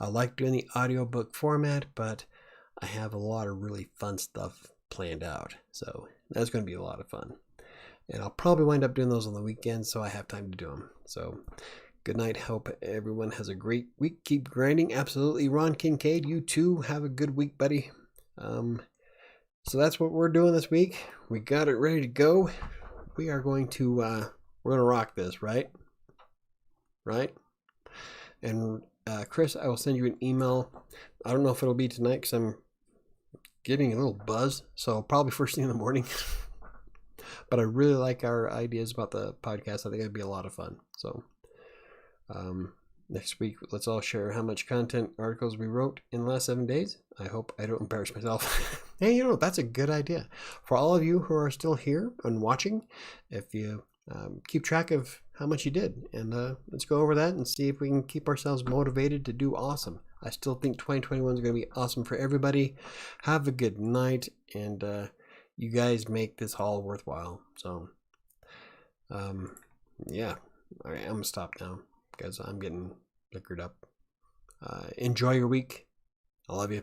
I like doing the audiobook format, but I have a lot of really fun stuff planned out. So that's going to be a lot of fun. And I'll probably wind up doing those on the weekends so I have time to do them. So good night. Hope everyone has a great week. Keep grinding. Absolutely. Ron Kincaid, you too. Have a good week, buddy. So that's what we're doing this week. We got it ready to go. We are going to, we're going to rock this, right? Right? And Chris, I will send you an email. I don't know if it'll be tonight because I'm getting a little buzz. So probably first thing in the morning. But I really like our ideas about the podcast. I think it'd be a lot of fun. So next week, let's all share how much content articles we wrote in the last 7 days. I hope I don't embarrass myself. Hey, you know, that's a good idea. For all of you who are still here and watching, if you keep track of how much you did, and let's go over that and see if we can keep ourselves motivated to do awesome. I still think 2021 is going to be awesome for everybody. Have a good night, and you guys make this all worthwhile. So, yeah. All right, I'm going to stop now because I'm getting liquored up. Enjoy your week. I love you.